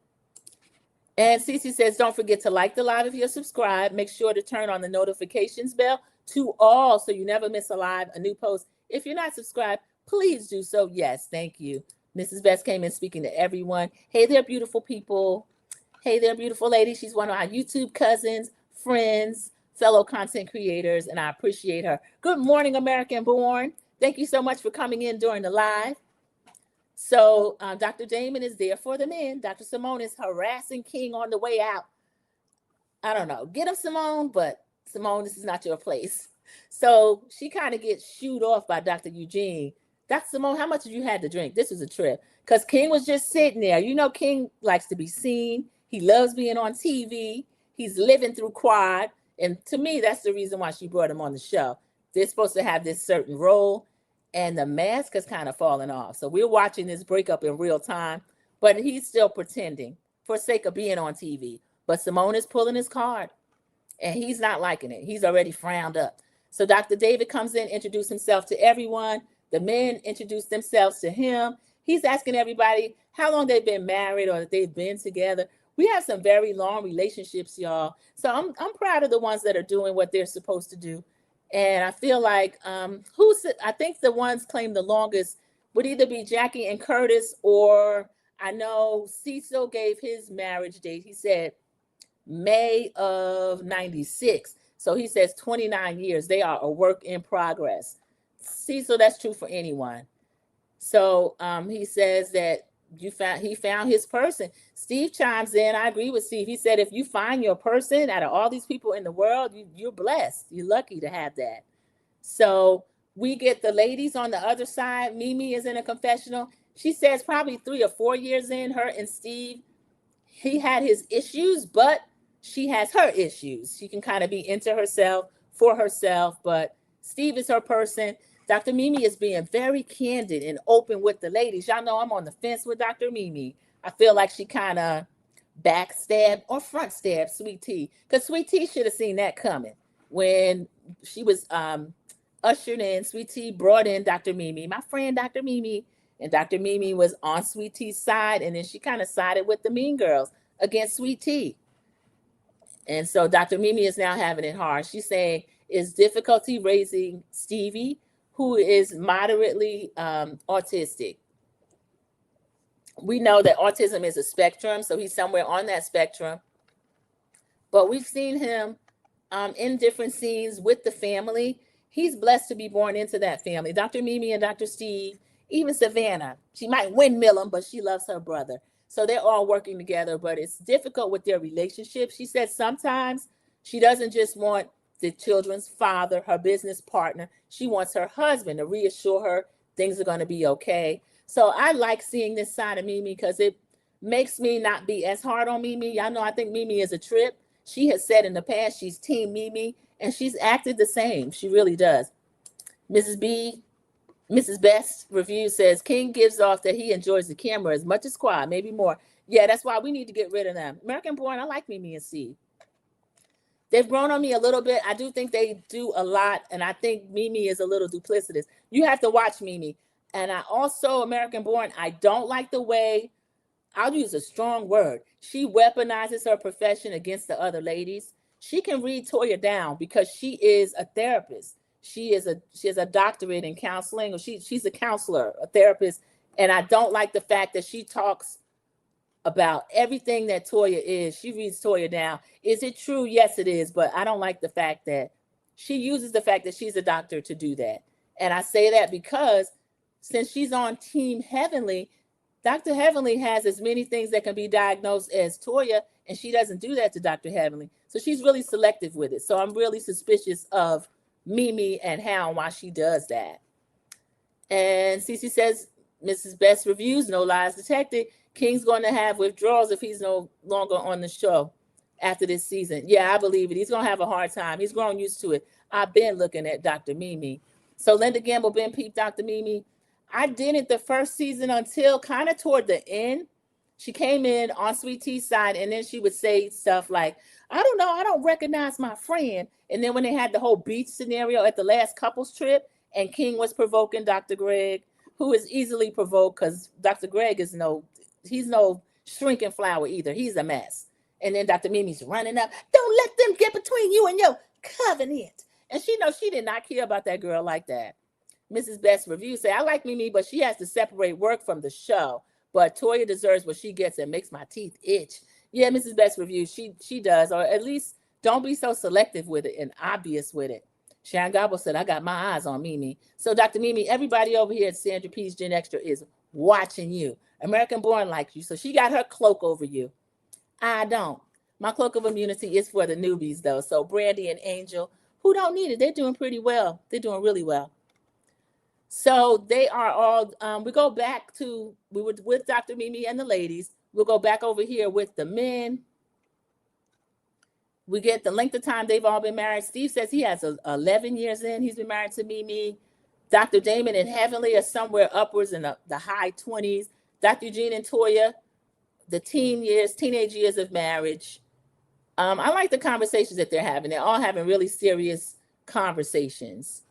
And Cece says, don't forget to like the live if you're subscribed. Make sure to turn on the notifications bell to all so you never miss a live, a new post. If you're not subscribed, please do so. Yes, thank you. Mrs. Best came in speaking to everyone. Hey there, beautiful people. Hey there, beautiful lady. She's one of our YouTube cousins, friends, fellow content creators, and I appreciate her. Good morning, American Born. Thank you so much for coming in during the live. So Dr. Damon is there for the men. Dr. Simone is harassing King on the way out. I don't know. Get him, Simone, but Simone, this is not your place. So she kind of gets shooed off by Dr. Eugene. Dr. Simone, how much have you had to drink? This was a trip. Because King was just sitting there. You know, King likes to be seen. He loves being on TV. He's living through Quad. And to me, that's the reason why she brought him on the show. They're supposed to have this certain role. And the mask has kind of fallen off. So we're watching this breakup in real time. But he's still pretending for sake of being on TV. But Simone is pulling his card. And he's not liking it. He's already frowned up. So Dr. David comes in, introduce himself to everyone. The men introduce themselves to him. He's asking everybody how long they've been married or that they've been together. We have some very long relationships, y'all. So I'm proud of the ones that are doing what they're supposed to do. And I feel like I think the ones claimed the longest would either be Jackie and Curtis, or I know Cecil gave his marriage date. He said May of 96. So he says 29 years. They are a work in progress. Cecil, that's true for anyone. So he says that he found his person. Steve chimes in. I agree with Steve. He said, if you find your person out of all these people in the world, you're blessed. You're lucky to have that. So we get the ladies on the other side. Mimi is in a confessional. She says probably 3 or 4 years in, her and Steve, he had his issues, but she has her issues. She can kind of be into herself, for herself, but Steve is her person. Dr. Mimi is being very candid and open with the ladies. Y'all know I'm on the fence with Dr. Mimi. I feel like she kind of backstabbed or front stabbed Sweet Tea, because Sweet Tea should have seen that coming. When she was ushered in, Sweet Tea brought in Dr. Mimi, my friend Dr. Mimi, and Dr. Mimi was on Sweet Tea's side, and then she kind of sided with the mean girls against Sweet Tea. And so Dr. Mimi is now having it hard. She's saying it's difficulty raising Stevie, who is moderately autistic. We know that autism is a spectrum, so he's somewhere on that spectrum. But we've seen him in different scenes with the family. He's blessed to be born into that family. Dr. Mimi and Dr. Steve, even Savannah, she might windmill him, but she loves her brother. So they're all working together, but it's difficult with their relationship. She said sometimes she doesn't just want the children's father, her business partner. She wants her husband to reassure her things are going to be okay. So I like seeing this side of Mimi because it makes me not be as hard on Mimi. Y'all know I think Mimi is a trip. She has said in the past she's team Mimi, and she's acted the same. She really does. Mrs. Best review says King gives off that he enjoys the camera as much as Quad, maybe more. Yeah, that's why we need to get rid of them. American Born, I like Mimi and Steve. They've grown on me a little bit. I do think they do a lot, and I think Mimi is a little duplicitous. You have to watch Mimi. And I also, American Born, I don't like the way, I'll use a strong word, she weaponizes her profession against the other ladies. She can read Toya down because she is a therapist. She has a doctorate in counseling, or she's a counselor, a therapist. And I don't like the fact that she talks about everything that Toya is. She reads Toya down. Is it true? Yes, it is. But I don't like the fact that she uses the fact that she's a doctor to do that. And I say that because since she's on Team Heavenly, Dr. Heavenly has as many things that can be diagnosed as Toya, and she doesn't do that to Dr. Heavenly. So she's really selective with it. So I'm really suspicious of Mimi and how and why she does that. And Cece says, Mrs. Best reviews, no lies detected. King's going to have withdrawals if he's no longer on the show after this season. Yeah, I believe it. He's going to have a hard time. He's grown used to it. I've been looking at Dr. Mimi. So Linda Gamble been peeped Dr. Mimi. I didn't the first season until kind of toward the end. She came in on Sweet Tea's side, and then she would say stuff like, I don't know, I don't recognize my friend. And then when they had the whole beach scenario at the last couples trip, and King was provoking Dr. Greg, who is easily provoked because Dr. Greg is he's no shrinking flower either. He's a mess. And then Dr. Mimi's running up, don't let them get between you and your covenant. And she knows she did not care about that girl like that. Mrs. Best review say, I like Mimi, but she has to separate work from the show. But Toya deserves what she gets and makes my teeth itch. Yeah, Mrs. Best review, she does. Or at least don't be so selective with it and obvious with it. Sharon Gobble said, I got my eyes on Mimi. So Dr. Mimi, everybody over here at Sandra P's Gen Extra is watching you. American Born likes you. So she got her cloak over you. I don't. My cloak of immunity is for the newbies, though. So Brandy and Angel, who don't need it, they're doing pretty well. They're doing really well. So they are all, we go back to, we were with Dr. Mimi and the ladies. We'll go back over here with the men. We get the length of time they've all been married. Steve says he has 11 years in. He's been married to Mimi. Dr. Damon and Heavenly are somewhere upwards in the high 20s. Dr. Eugene and Toya, the teenage years of marriage. I like the conversations that they're having. They're all having really serious conversations.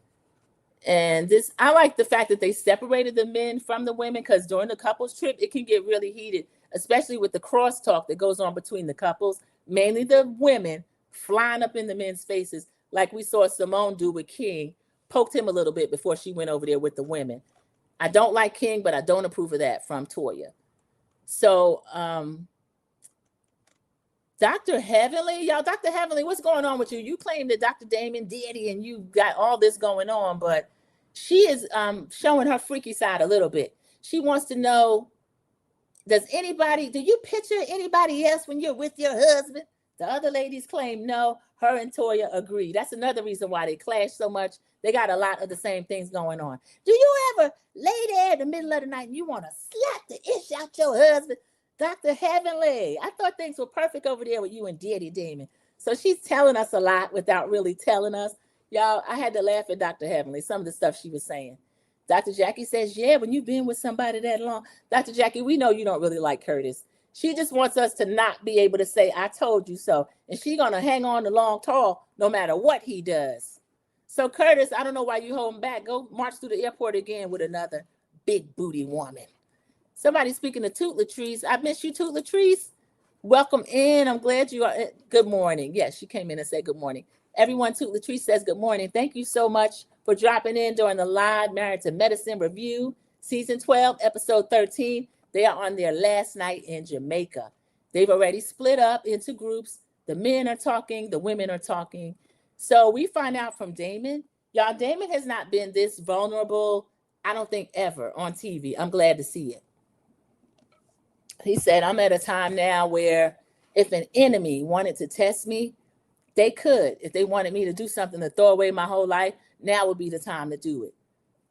And I like the fact that they separated the men from the women, because during the couples trip, it can get really heated, especially with the crosstalk that goes on between the couples, mainly the women flying up in the men's faces, like we saw Simone do with King, poked him a little bit before she went over there with the women. I don't like King, but I don't approve of that from Toya. So, Dr. Heavenly, y'all, Dr. Heavenly, what's going on with you? You claim that Dr. Damon did it and you got all this going on, but she is showing her freaky side a little bit. She wants to know, do you picture anybody else when you're with your husband? The other ladies claim no. Her and Toya agree. That's another reason why they clash so much. They got a lot of the same things going on. Do you ever lay there in the middle of the night and you want to slap the ish out your husband? Dr. Heavenly, I thought things were perfect over there with you and Daddy Damon. So she's telling us a lot without really telling us. Y'all, I had to laugh at Dr. Heavenly, some of the stuff she was saying. Dr. Jackie says, yeah, when you've been with somebody that long. Dr. Jackie, we know you don't really like Curtis. She just wants us to not be able to say, I told you so. And she's going to hang on to long tall no matter what he does. So Curtis, I don't know why you holding back. Go march through the airport again with another big booty woman. Somebody speaking of Toot Latrice. I miss you, Toot Latrice. Welcome in. I'm glad you are. Good morning. Yes, she came in and said good morning. Everyone, Toot Latrice says good morning. Thank you so much for dropping in during the live Married to Medicine review, season 12, episode 13. They are on their last night in Jamaica. They've already split up into groups. The men are talking, the women are talking. So we find out from Damon. Y'all, Damon has not been this vulnerable, I don't think, ever on TV. I'm glad to see it. He said, I'm at a time now where if an enemy wanted to test me, they could. If they wanted me to do something to throw away my whole life, now would be the time to do it.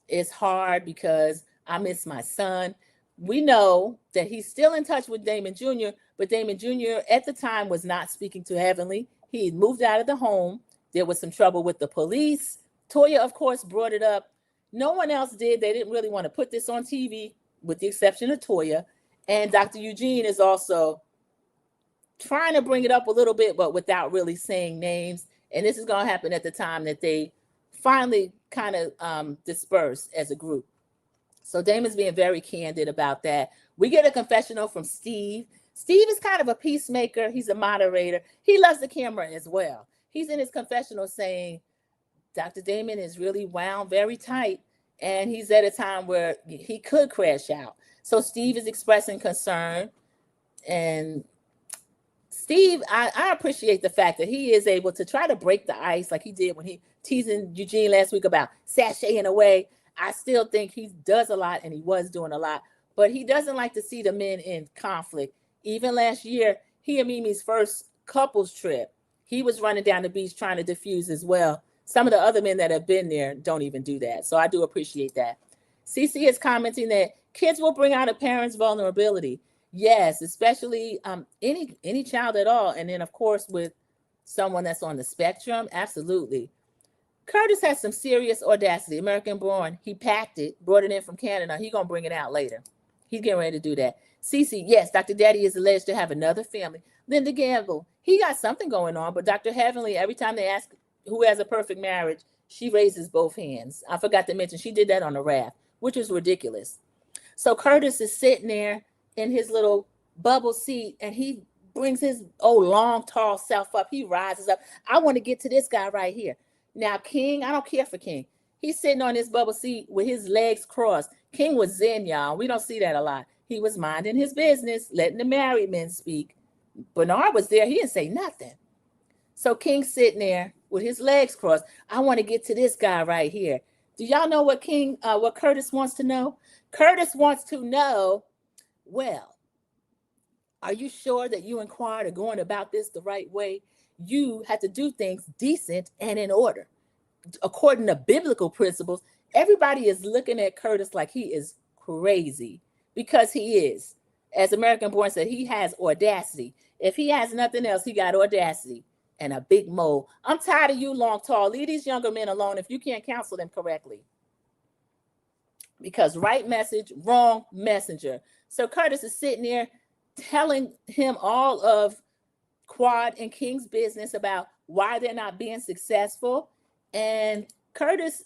It's hard because I miss my son. we know that he's still in touch with Damon Jr., but Damon Jr. at the time was not speaking to Heavenly. He had moved out of the home. There was some trouble with the police. Toya, of course, brought it up. No one else did. They didn't really want to put this on TV, with the exception of Toya. And Dr. Eugene is also trying to bring it up a little bit, but without really saying names. And this is going to happen at the time that they finally kind of disperse as a group. So Damon's being very candid about that. We get a confessional from Steve. Steve is kind of a peacemaker. He's a moderator. He loves the camera as well. He's in his confessional saying, Dr. Damon is really wound very tight, and he's at a time where he could crash out. So Steve is expressing concern, and Steve, I appreciate the fact that he is able to try to break the ice like he did when he teasing Eugene last week about sashaying away. I still think he does a lot, and he was doing a lot, but he doesn't like to see the men in conflict. Even last year, he and Mimi's first couples trip, he was running down the beach trying to diffuse as well. Some of the other men that have been there don't even do that. So I do appreciate that. Cece is commenting that kids will bring out a parent's vulnerability. Yes, especially any child at all. And then, of course, with someone that's on the spectrum, absolutely. Curtis has some serious audacity. American born. He packed it, brought it in from Canada. He's going to bring it out later. He's getting ready to do that. Cece, yes, Dr. Daddy is alleged to have another family. Linda Gamble, he got something going on, but Dr. Heavenly, every time they ask who has a perfect marriage, she raises both hands. I forgot to mention she did that on the raft, which is ridiculous. So Curtis is sitting there in his little bubble seat, and he brings his long, tall self up. He rises up. I want to get to this guy right here. Now, King, I don't care for King. He's sitting on his bubble seat with his legs crossed. King was zen, y'all. We don't see that a lot. He was minding his business, letting the married men speak. Bernard was there. He didn't say nothing. So King's sitting there with his legs crossed. I want to get to this guy right here. Do y'all know what Curtis wants to know? Curtis wants to know, well, are you sure that you and Quad are going about this the right way? You have to do things decent and in order. According to biblical principles, everybody is looking at Curtis like he is crazy, because he is. As American Born said, he has audacity. If he has nothing else, he got audacity and a big mole. I'm tired of you, long, tall. Leave these younger men alone if you can't counsel them correctly. Because right message, wrong messenger. So Curtis is sitting there telling him all of Quad and King's business about why they're not being successful. And Curtis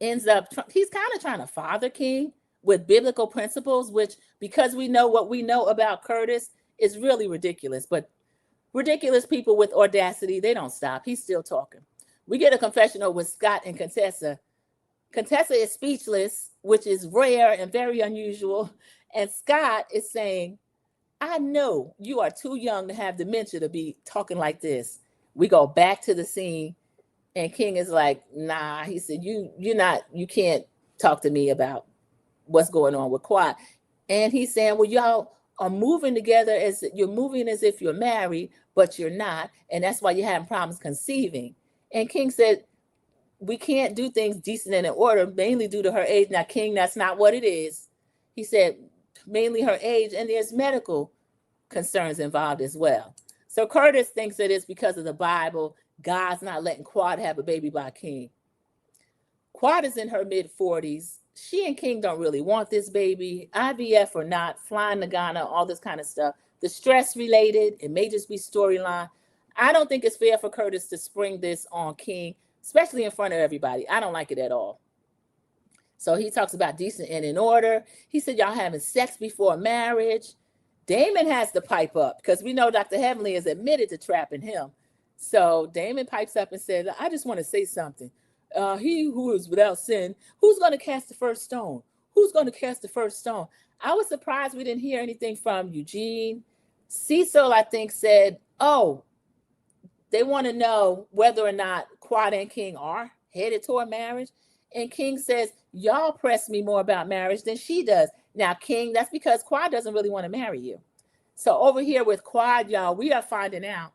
ends up, he's kind of trying to father King with biblical principles, which, because we know what we know about Curtis, is really ridiculous. But ridiculous people with audacity, they don't stop. He's still talking. We get a confessional with Scott and Contessa. Contessa is speechless, which is rare and very unusual. And Scott is saying, I know you are too young to have dementia to be talking like this. We go back to the scene, and King is like, nah. He said, you can't talk to me about what's going on with Quad. And he's saying, well, y'all are moving together as you're moving as if you're married, but you're not. And that's why you're having problems conceiving. And King said, we can't do things decent and in order, mainly due to her age. Now, King, that's not what it is. He said, mainly her age, and there's medical concerns involved as well. So Curtis thinks that it's because of the Bible. God's not letting Quad have a baby by King. Quad is in her mid-40s. She and King don't really want this baby. IVF or not, flying to Ghana, all this kind of stuff. The stress related, it may just be storyline. I don't think it's fair for Curtis to spring this on King, especially in front of everybody. I don't like it at all. So he talks about decent and in order. He said, y'all having sex before marriage. Damon has to pipe up, because we know Dr. Heavenly is admitted to trapping him. So Damon pipes up and said, I just want to say something. He who is without sin, who's going to cast the first stone? Who's going to cast the first stone? I was surprised we didn't hear anything from Eugene. Cecil, I think, said, oh, they want to know whether or not Quad and King are headed toward marriage. And King says, y'all press me more about marriage than she does. Now, King, that's because Quad doesn't really want to marry you. So over here with Quad, y'all, we are finding out,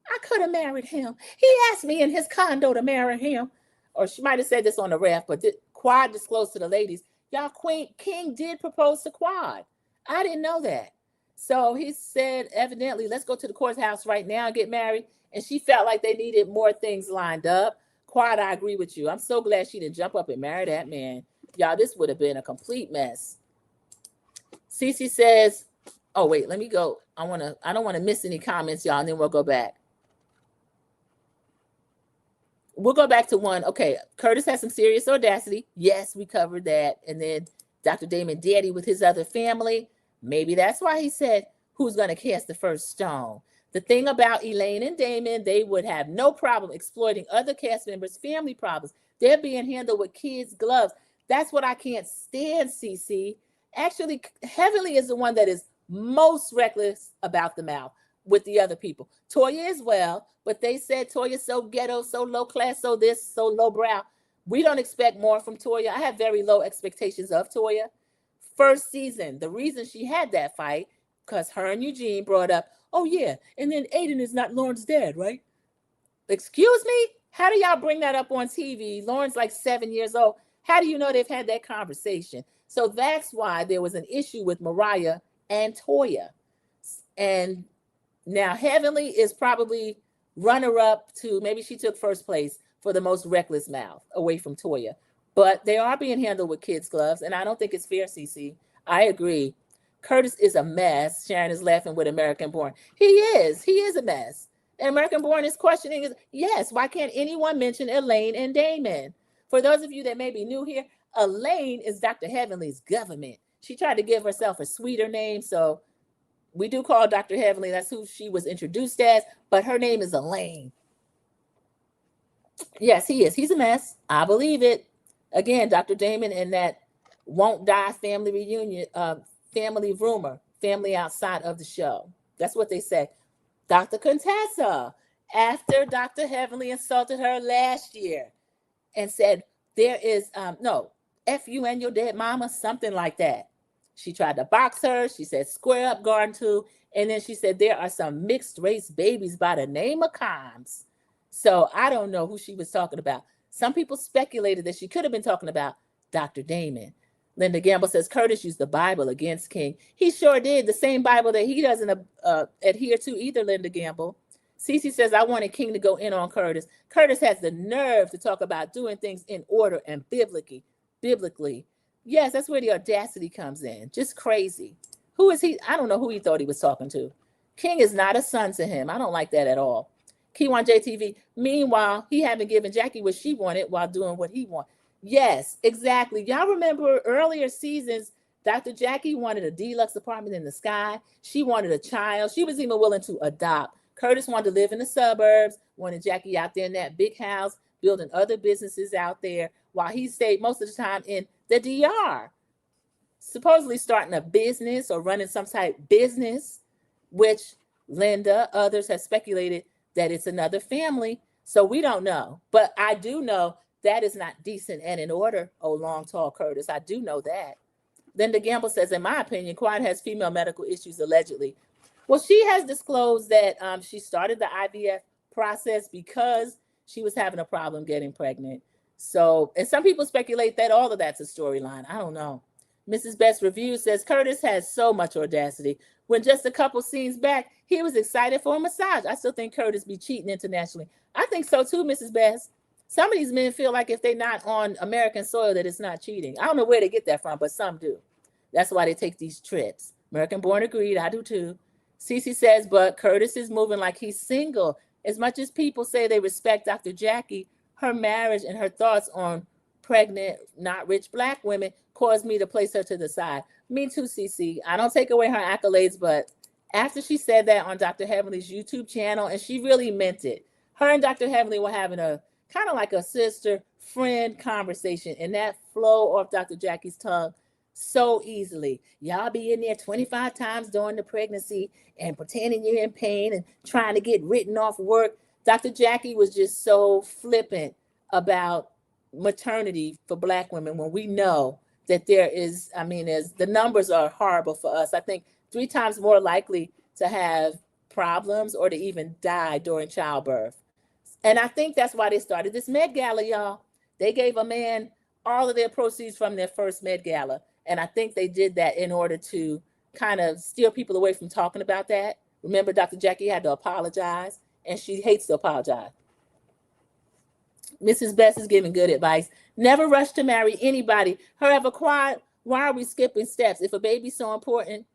I could have married him. He asked me in his condo to marry him. Or she might have said this on the raft, but Quad disclosed to the ladies, Y'all, King did propose to Quad. I didn't know that. So he said, evidently, let's go to the courthouse right now and get married. And she felt like they needed more things lined up. Quad, I agree with you. I'm so glad she didn't jump up and marry that man. Y'all, this would have been a complete mess. Cece says, oh, wait, let me go. I don't want to miss any comments, y'all, and then we'll go back. We'll go back to one. Okay, Curtis has some serious audacity. Yes, we covered that. And then Dr. Damon Daddy with his other family. Maybe that's why he said, who's going to cast the first stone? The thing about Elaine and Damon, they would have no problem exploiting other cast members' family problems. They're being handled with kids' gloves. That's what I can't stand, CC. Actually, Heavenly is the one that is most reckless about the mouth with the other people. Toya as well, but they said Toya's so ghetto, so low class, so this, so low brow. We don't expect more from Toya. I have very low expectations of Toya. First season, the reason she had that fight, because her and Eugene brought up, oh yeah, and then Aiden is not Lauren's dad, right? Excuse me? How do y'all bring that up on TV? Lauren's like 7 years old. How do you know they've had that conversation? So that's why there was an issue with Mariah and Toya. And now Heavenly is probably runner-up to, maybe she took first place for the most reckless mouth away from Toya. But they are being handled with kids' gloves, and I don't think it's fair, CC. I agree. Curtis is a mess. Sharon is laughing with American Born. He is a mess. And American Born is questioning, yes, why can't anyone mention Elaine and Damon? For those of you that may be new here, Elaine is Dr. Heavenly's government. She tried to give herself a sweeter name, so we do call Dr. Heavenly. That's who she was introduced as, but her name is Elaine. Yes, he is. He's a mess. I believe it. Again, Dr. Damon and that won't die family reunion, family rumor, family outside of the show. That's what they say. Dr. Contessa, after Dr. Heavenly insulted her last year and said, there is, no, F you and your dead mama, something like that. She tried to box her. She said, square up, Garden 2. And then she said, there are some mixed race babies by the name of Combs. So I don't know who she was talking about. Some people speculated that she could have been talking about Dr. Damon. Linda Gamble says, Curtis used the Bible against King. He sure did. The same Bible that he doesn't adhere to either, Linda Gamble. Cece says, I wanted King to go in on Curtis. Curtis has the nerve to talk about doing things in order and biblically. Yes, that's where the audacity comes in. Just crazy. Who is he? I don't know who he thought he was talking to. King is not a son to him. I don't like that at all. Key1 JTV. Meanwhile, he haven't given Jackie what she wanted while doing what he wanted. Yes, exactly. Y'all remember earlier seasons, Dr. Jackie wanted a deluxe apartment in the sky. She wanted a child. She was even willing to adopt. Curtis wanted to live in the suburbs, wanted Jackie out there in that big house, building other businesses out there, while he stayed most of the time in the DR, supposedly starting a business or running some type business, which Linda, others have speculated that it's another family. So we don't know. But I do know that is not decent and in order, oh, long, tall Curtis. I do know that. Linda Gamble says, in my opinion, Quad has female medical issues allegedly. Well, she has disclosed that she started the IVF process because she was having a problem getting pregnant. So, and some people speculate that all of that's a storyline. I don't know. Mrs. Best Review says, Curtis has so much audacity. When just a couple scenes back, he was excited for a massage. I still think Curtis be cheating internationally. I think so too, Mrs. Best. Some of these men feel like if they're not on American soil that it's not cheating. I don't know where they get that from, but some do. That's why they take these trips. American Born agreed. I do too. Cece says, but Curtis is moving like he's single. As much as people say they respect Dr. Jackie, her marriage and her thoughts on pregnant, not rich Black women caused me to place her to the side. Me too, Cece. I don't take away her accolades, but after she said that on Dr. Heavenly's YouTube channel, and she really meant it, her and Dr. Heavenly were having a kind of like a sister-friend conversation, and that flow off Dr. Jackie's tongue so easily. Y'all be in there 25 times during the pregnancy and pretending you're in pain and trying to get written off work. Dr. Jackie was just so flippant about maternity for Black women when we know that there is, I mean, as the numbers are horrible for us. I think 3 times more likely to have problems or to even die during childbirth. And I think that's why they started this Met Gala, y'all. They gave a man all of their proceeds from their first Met Gala. And I think they did that in order to kind of steer people away from talking about that. Remember, Dr. Jackie had to apologize, and she hates to apologize. Mrs. Best is giving good advice. Never rush to marry anybody. However, quiet, why are we skipping steps? If a baby's so important,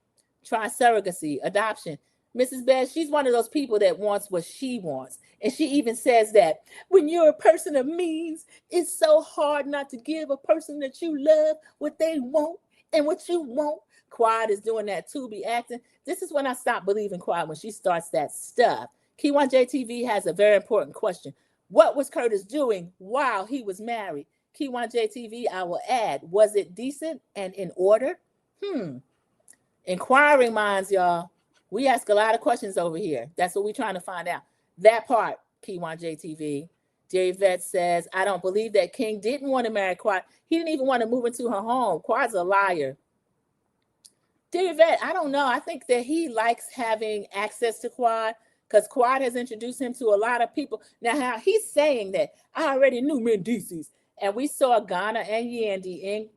try surrogacy, adoption. Mrs. Best, she's one of those people that wants what she wants. And she even says that when you're a person of means, it's so hard not to give a person that you love what they want and what you want. Quad is doing that too, be acting. This is when I stop believing Quad, when she starts that stuff. Key1 JTV has a very important question. What was Curtis doing while he was married? Key1 JTV, I will add, was it decent and in order? Inquiring minds, y'all. We ask a lot of questions over here. That's what we're trying to find out. That part, Key1 JTV. Jerry Vet says, I don't believe that King didn't want to marry Quad. He didn't even want to move into her home. Quad's a liar. Jerry Vet, I don't know. I think that he likes having access to Quad because Quad has introduced him to a lot of people. Now, how he's saying that, I already knew Mendices. And we saw Ghana and Yandy in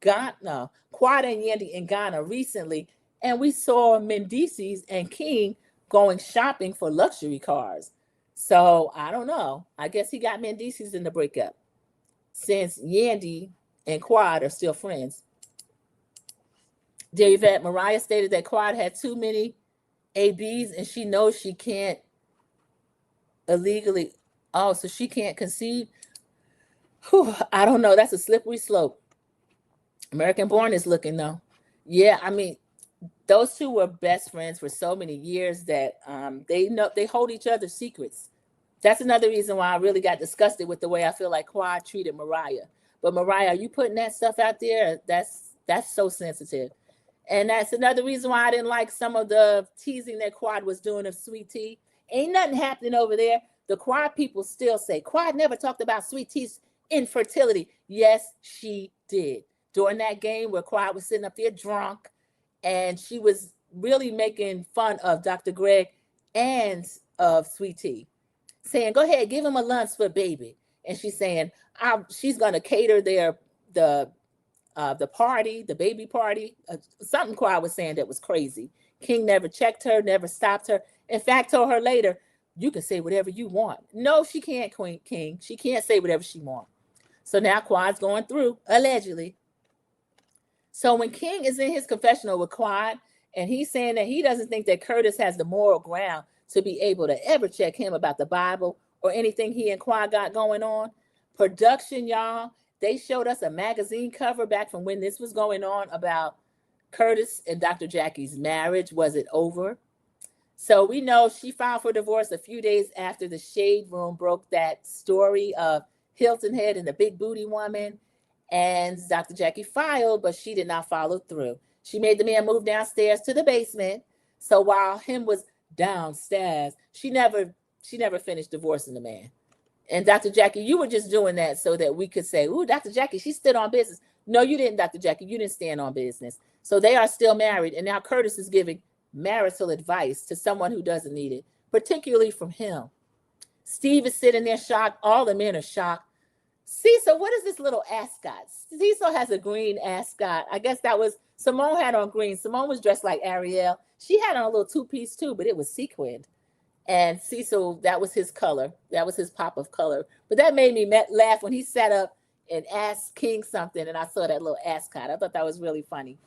Quad and Yandy in Ghana recently. And we saw Mendices and King going shopping for luxury cars. So I don't know. I guess he got Mendices in the breakup since Yandy and Quad are still friends. David, Mariah stated that Quad had too many ABs and she knows she can't illegally. Oh, so she can't concede. Whew, I don't know. That's a slippery slope. American Born is looking though. Yeah, I mean, those two were best friends for so many years that they hold each other's secrets. That's another reason why I really got disgusted with the way I feel like Quad treated Mariah. But Mariah, are you putting that stuff out there? That's so sensitive. And that's another reason why I didn't like some of the teasing that Quad was doing of Sweet Tea. Ain't nothing happening over there. The Quad people still say, Quad never talked about Sweet Tea's infertility. Yes, she did. During that game where Quad was sitting up there drunk, and she was really making fun of Dr. Greg and of Sweet Tea, saying, go ahead, give him a lunch for baby. And she's saying, she's going to cater the party, the baby party. Something Quad was saying that was crazy. King never checked her, never stopped her. In fact, told her later, you can say whatever you want. No, she can't, Queen King. She can't say whatever she wants. So now Quad's going through, allegedly. So when King is in his confessional with Quad, and he's saying that he doesn't think that Curtis has the moral ground to be able to ever check him about the Bible or anything he and Quad got going on. Production, y'all, they showed us a magazine cover back from when this was going on about Curtis and Dr. Jackie's marriage. Was it over? So we know she filed for divorce a few days after the Shade Room broke that story of Hilton Head and the big booty woman. And Dr. Jackie filed, but she did not follow through. She made the man move downstairs to the basement. So while him was downstairs, she never finished divorcing the man. And Dr. Jackie, you were just doing that so that we could say, ooh, Dr. Jackie, she stood on business. No, you didn't, Dr. Jackie. You didn't stand on business. So they are still married. And now Curtis is giving marital advice to someone who doesn't need it, particularly from him. Steve is sitting there shocked. All the men are shocked. Cecil, what is this little ascot? Cecil has a green ascot. I guess that was, Simone had on green. Simone was dressed like Ariel. She had on a little two-piece too, but it was sequined. And Cecil, that was his color. That was his pop of color. But that made me laugh when he sat up and asked King something, and I saw that little ascot. I thought that was really funny.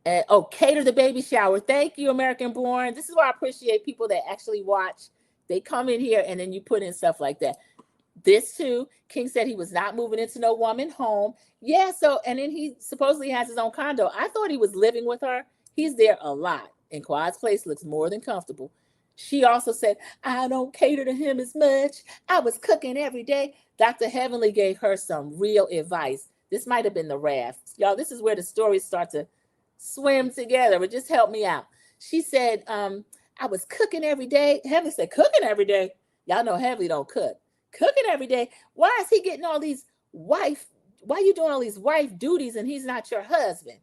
And, cater the baby shower. Thank you, American Born. This is why I appreciate people that actually watch. They come in here and then you put in stuff like that. This too, King said he was not moving into no woman home. Yeah, so, and then he supposedly has his own condo. I thought he was living with her. He's there a lot. And Quad's place looks more than comfortable. She also said, I don't cater to him as much. I was cooking every day. Dr. Heavenly gave her some real advice. This might have been the raft. Y'all, this is where the stories start to swim together, but just help me out. She said, I was cooking every day. Heavenly said, cooking every day? Y'all know Heavenly don't cook. Cooking every day? Why is he getting all these why are you doing all these wife duties and he's not your husband?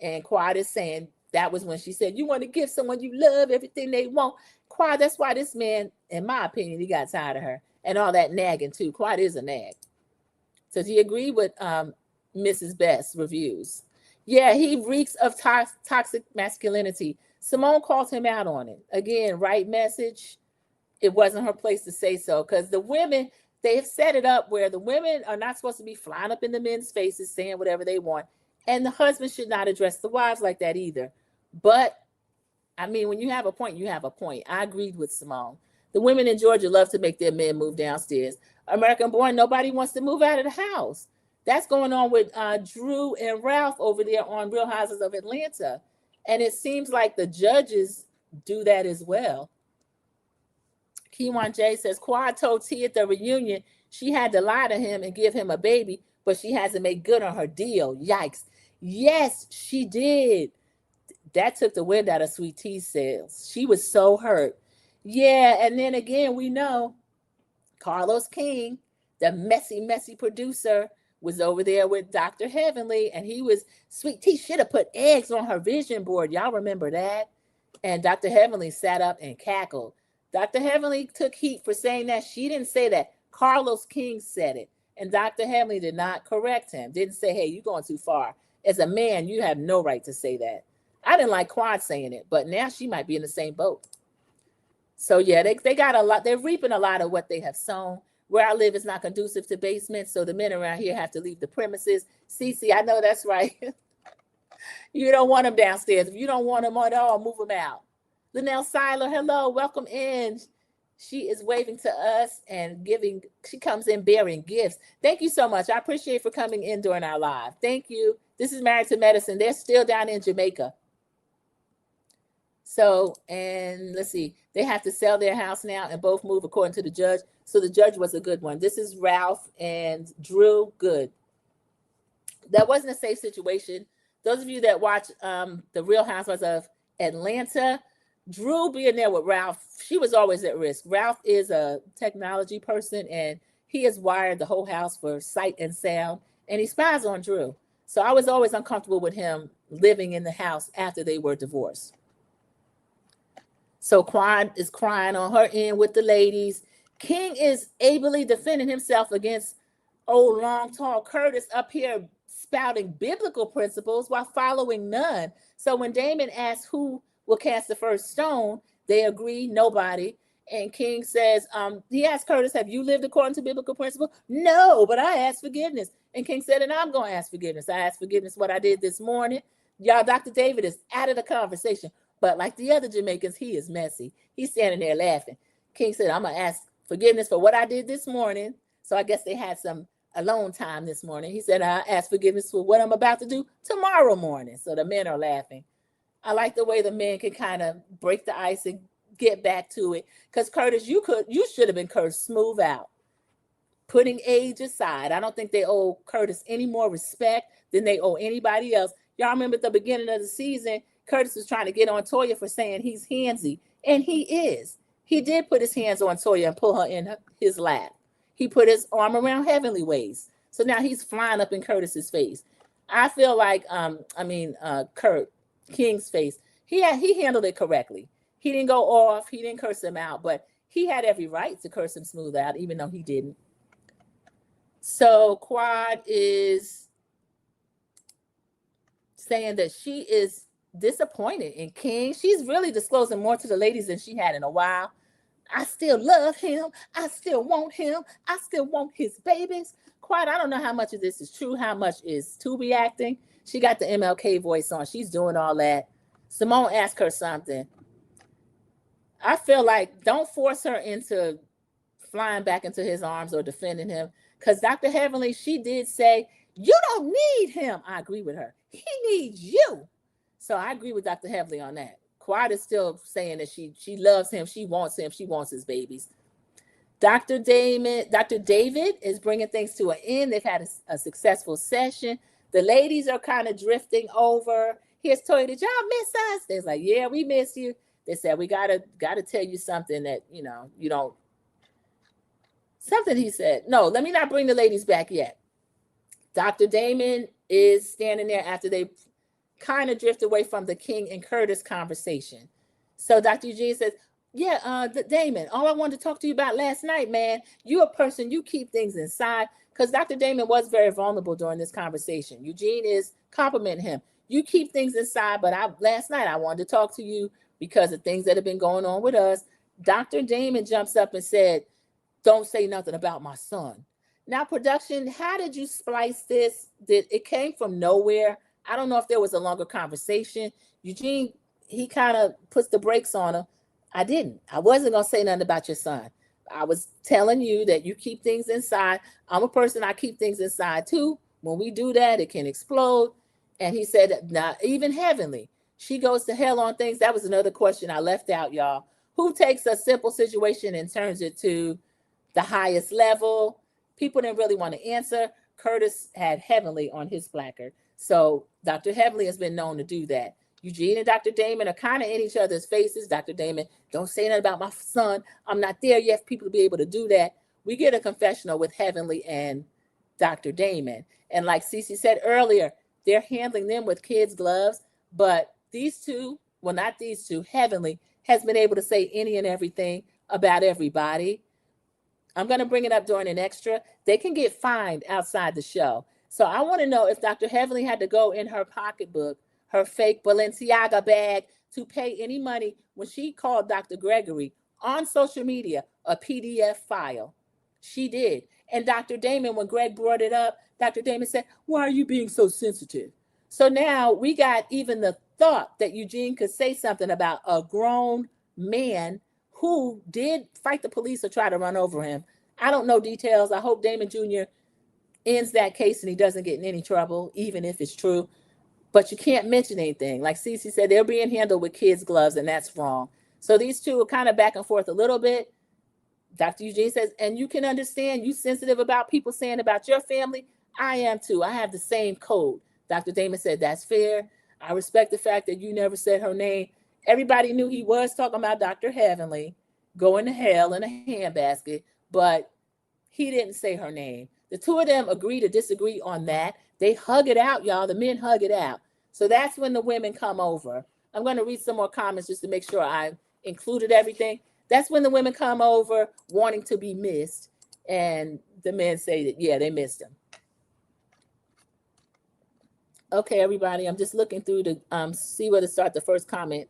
And Quad is saying that was when she said, you want to give someone you love everything they want. Quad, that's why this man, in my opinion, he got tired of her. and all that nagging too. Quad is a nag. So do you agree with Mrs. Best's reviews? Yeah, he reeks of toxic masculinity. Simone calls him out on it. Again, right message. It wasn't her place to say so, because the women, they've set it up where the women are not supposed to be flying up in the men's faces saying whatever they want. And the husband should not address the wives like that either. But I mean, when you have a point, you have a point. I agreed with Simone. The women in Georgia love to make their men move downstairs. American born, nobody wants to move out of the house. That's going on with Drew and Ralph over there on Real Houses of Atlanta. And it seems like the judges do that as well. Kiwan J says, Quad told T at the reunion she had to lie to him and give him a baby, but she hasn't made good on her deal. Yikes. Yes, she did. That took the wind out of Sweet T's sails. She was so hurt. Yeah, and then again, we know Carlos King, the messy producer, was over there with Dr. Heavenly, and he was, Sweet Tea should have put eggs on her vision board. Y'all remember that? And Dr. Heavenly sat up and cackled. Dr. Heavenly took heat for saying that. She didn't say that. Carlos King said it. And Dr. Heavenly did not correct him. Didn't say, hey, you're going too far. As a man, you have no right to say that. I didn't like Quad saying it, but now she might be in the same boat. So yeah, they got a lot. They're reaping a lot of what they have sown. Where I live is not conducive to basements, so the men around here have to leave the premises. Cece, I know that's right. You don't want them downstairs. If you don't want them at all, move them out. Linnell Seiler, hello, welcome in. She is waving to us and giving. She comes in bearing gifts. Thank you so much. I appreciate for coming in during our live. Thank you. This is Married to Medicine. They're still down in Jamaica. So, and let's see, they have to sell their house now and both move according to the judge. So the judge was a good one. This is Ralph and Drew. Good. That wasn't a safe situation. Those of you that watch the Real Housewives of Atlanta, Drew being there with Ralph, she was always at risk. Ralph is a technology person, and he has wired the whole house for sight and sound, and he spies on Drew. So I was always uncomfortable with him living in the house after they were divorced. So Quan is crying on her end with the ladies. King is ably defending himself against old long tall Curtis up here spouting biblical principles while following none. So when Damon asks who will cast the first stone, they agree, nobody. And King says, he asked Curtis, have you lived according to biblical principle? No, but I asked forgiveness. And King said, and I'm going to ask forgiveness. I asked forgiveness what I did this morning. Y'all, Dr. David is out of the conversation. But like the other Jamaicans, he is messy. He's standing there laughing. King said, I'm going to ask forgiveness for what I did this morning. So I guess they had some alone time this morning. He said, I ask forgiveness for what I'm about to do tomorrow morning. So the men are laughing. I like the way the men can kind of break the ice and get back to it. Because Curtis, you should have been cursed smooth out. Putting age aside, I don't think they owe Curtis any more respect than they owe anybody else. Y'all remember at the beginning of the season, Curtis was trying to get on Toya for saying he's handsy, and he is. He did put his hands on Toya and pull her in his lap. He put his arm around Heavenly waist. So now he's flying up in Curtis's face. I feel like, Kurt King's face. He handled it correctly. He didn't go off. He didn't curse him out, but he had every right to curse him smooth out, even though he didn't. So Quad is saying that she is disappointed in King. She's really disclosing more to the ladies than she had in a while. I still love him. I still want him. I still want his babies. Quite, I don't know how much of this is true, how much is Tubi acting. She got the MLK voice on. She's doing all that. Simone asked her something. I feel like don't force her into flying back into his arms or defending him. Because Dr. Heavenly, she did say, you don't need him. I agree with her. He needs you. So I agree with Dr. Heavenly on that. Quad is still saying that she loves him. She wants him. She wants his babies. Dr. David is bringing things to an end. They've had a successful session. The ladies are kind of drifting over. Here's Toya, did y'all miss us? They're like, yeah, we miss you. They said, we gotta tell you something that, you don't. Something he said. No, let me not bring the ladies back yet. Dr. Damon is standing there after they kind of drift away from the King and Curtis conversation. So Dr. Eugene says, Yeah, Damon, all I wanted to talk to you about last night, man, you a person, you keep things inside, because Dr. Damon was very vulnerable during this conversation. Eugene is complimenting him. You keep things inside, but last night I wanted to talk to you because of things that have been going on with us. Dr. Damon jumps up and said, don't say nothing about my son. Now, production, how did you splice this? Did it came from nowhere? I don't know if there was a longer conversation. Eugene, he kind of puts the brakes on him. I didn't. I wasn't going to say nothing about your son. I was telling you that you keep things inside. I'm a person, I keep things inside too. When we do that, it can explode. And he said, not even heavenly. She goes to hell on things. That was another question I left out, y'all. Who takes a simple situation and turns it to the highest level? People didn't really want to answer. Curtis had heavenly on his placard. So Dr. Heavenly has been known to do that. Eugene and Dr. Damon are kind of in each other's faces. Dr. Damon, don't say nothing about my son. I'm not there yet for people to be able to do that. We get a confessional with Heavenly and Dr. Damon. And like Cece said earlier, they're handling them with kids' gloves. But these two, well, not these two, Heavenly has been able to say any and everything about everybody. I'm going to bring it up during an extra. They can get fined outside the show. So I want to know if Dr. Heavenly had to go in her pocketbook, her fake Balenciaga bag, to pay any money when she called Dr. Gregory on social media a PDF file. She did. And Dr. Damon, when Greg brought it up, Dr. Damon said, why are you being so sensitive? So now we got even the thought that Eugene could say something about a grown man who did fight the police or try to run over him. I don't know details. I hope Damon Jr. ends that case and he doesn't get in any trouble, even if it's true. But you can't mention anything. Like Cece said, they're being handled with kids' gloves, and that's wrong. So these two are kind of back and forth a little bit. Dr. Eugene says, and you can understand, you sensitive about people saying about your family? I am too. I have the same code. Dr. Damon said, that's fair. I respect the fact that you never said her name. Everybody knew he was talking about Dr. Heavenly going to hell in a handbasket, but he didn't say her name. The two of them agree to disagree on that. They hug it out, y'all. The men hug it out. So that's when the women come over. I'm going to read some more comments just to make sure I included everything. That's when the women come over wanting to be missed. And the men say that, yeah, they missed him. Okay, everybody, I'm just looking through to see where to start the first comment.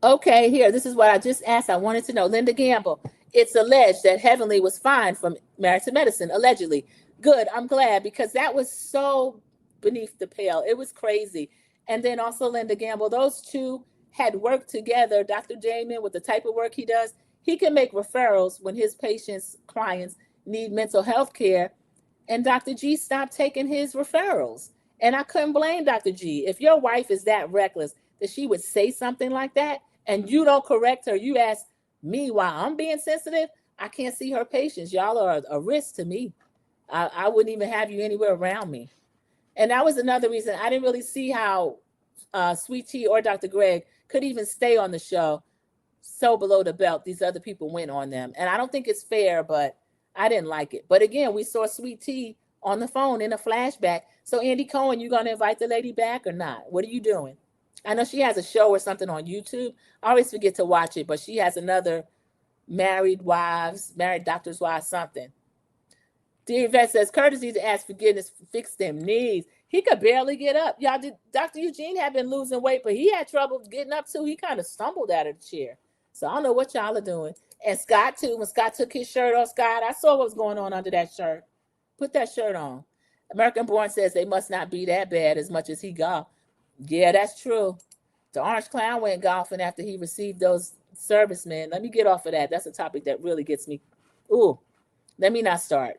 Okay, here, this is what I just asked. I wanted to know. Linda Gamble, it's alleged that Heavenly was fined from Married to Medicine, allegedly. Good, I'm glad, because that was so beneath the pale. It was crazy. And then also Linda Gamble, those two had worked together. Dr. Damon, with the type of work he does, he can make referrals when his patients, clients need mental health care. And Dr. G stopped taking his referrals. And I couldn't blame Dr. G. If your wife is that reckless that she would say something like that and you don't correct her, you ask me why I'm being sensitive, I can't see her patients. Y'all are a risk to me. I wouldn't even have you anywhere around me. And that was another reason I didn't really see how Sweet Tea or Dr. Greg could even stay on the show so below the belt. These other people went on them. And I don't think it's fair, but I didn't like it. But again, we saw Sweet Tea on the phone in a flashback. So Andy Cohen, you going to invite the lady back or not? What are you doing? I know she has a show or something on YouTube. I always forget to watch it, but she has another married doctor's wives, something. Dear Yvette says, Curtis needs to ask forgiveness, fix them knees. He could barely get up. Y'all, Dr. Eugene had been losing weight, but he had trouble getting up too. He kind of stumbled out of the chair. So I don't know what y'all are doing. And Scott too, when Scott took his shirt off, Scott, I saw what was going on under that shirt. Put that shirt on. American Born says they must not be that bad as much as he golfed. Yeah, that's true. The Orange Clown went golfing after he received those servicemen. Let me get off of that. That's a topic that really gets me. Ooh, let me not start.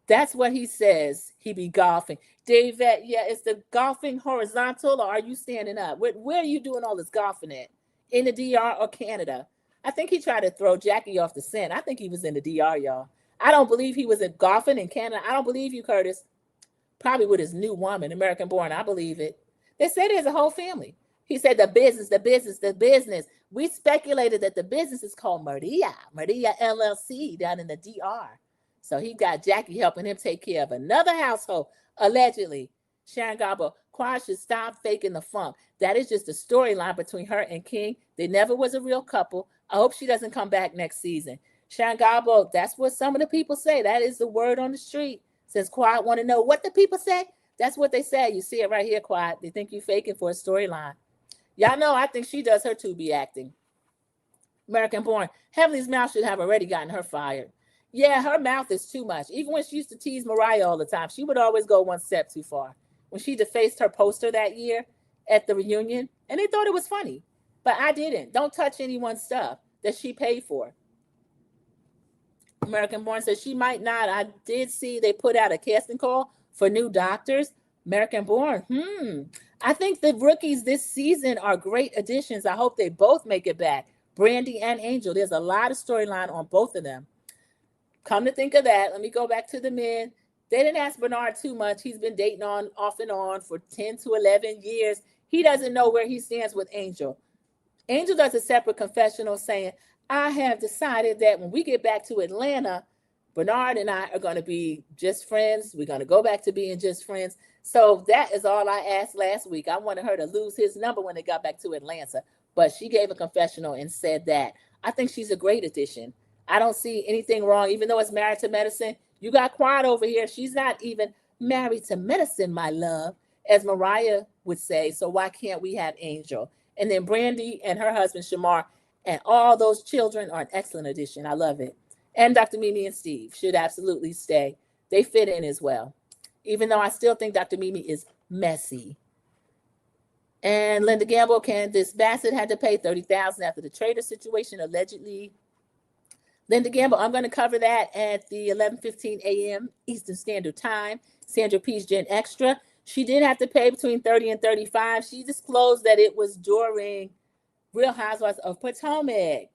That's what he says. He be golfing. David, yeah, is the golfing horizontal or are you standing up? Where are you doing all this golfing at? In the DR or Canada? I think he tried to throw Jackie off the scent. I think he was in the DR, y'all. I don't believe he was in golfing in Canada. I don't believe you, Curtis. Probably with his new woman, American Born. I believe it. They said there's a whole family. He said the business. We speculated that the business is called Maria LLC down in the DR. So he got Jackie helping him take care of another household, allegedly. Sharon Garbo, Quad should stop faking the funk. That is just a storyline between her and King. They never was a real couple. I hope she doesn't come back next season. Sharon Gabo, that's what some of the people say. That is the word on the street. Since Quad want to know what the people say, that's what they say. You see it right here, Quad. They think you faking for a storyline. Y'all know I think she does her Tubi acting. American Born. Heavenly's mouth should have already gotten her fired. Yeah, her mouth is too much. Even when she used to tease Mariah all the time, she would always go one step too far. When she defaced her poster that year at the reunion, and they thought it was funny. But I didn't. Don't touch anyone's stuff that she paid for. American Born says she might not. I did see they put out a casting call for new doctors. American Born. I think the rookies this season are great additions. I hope they both make it back. Brandy and Angel. There's a lot of storyline on both of them. Come to think of that, let me go back to the men. They didn't ask Bernard too much. He's been dating on off and on for 10 to 11 years. He doesn't know where he stands with Angel. Angel does a separate confessional saying, I have decided that when we get back to Atlanta, Bernard and I are going to be just friends. We're going to go back to being just friends. So that is all I asked last week. I wanted her to lose his number when they got back to Atlanta, but she gave a confessional and said that. I think she's a great addition. I don't see anything wrong, even though it's Married to Medicine. You got Quad over here. She's not even married to medicine, my love, as Mariah would say. So why can't we have Angel? And then Brandy and her husband, Shamar, and all those children are an excellent addition. I love it. And Dr. Mimi and Steve should absolutely stay. They fit in as well, even though I still think Dr. Mimi is messy. And Linda Gamble, Candace Bassett had to pay $30,000 after the trader situation, allegedly. Linda Gamble, I'm going to cover that at the 11:15 a.m. Eastern Standard Time. Sandra P's Gen Extra. She did have to pay between $30 and $35. She disclosed that it was during Real Housewives of Potomac.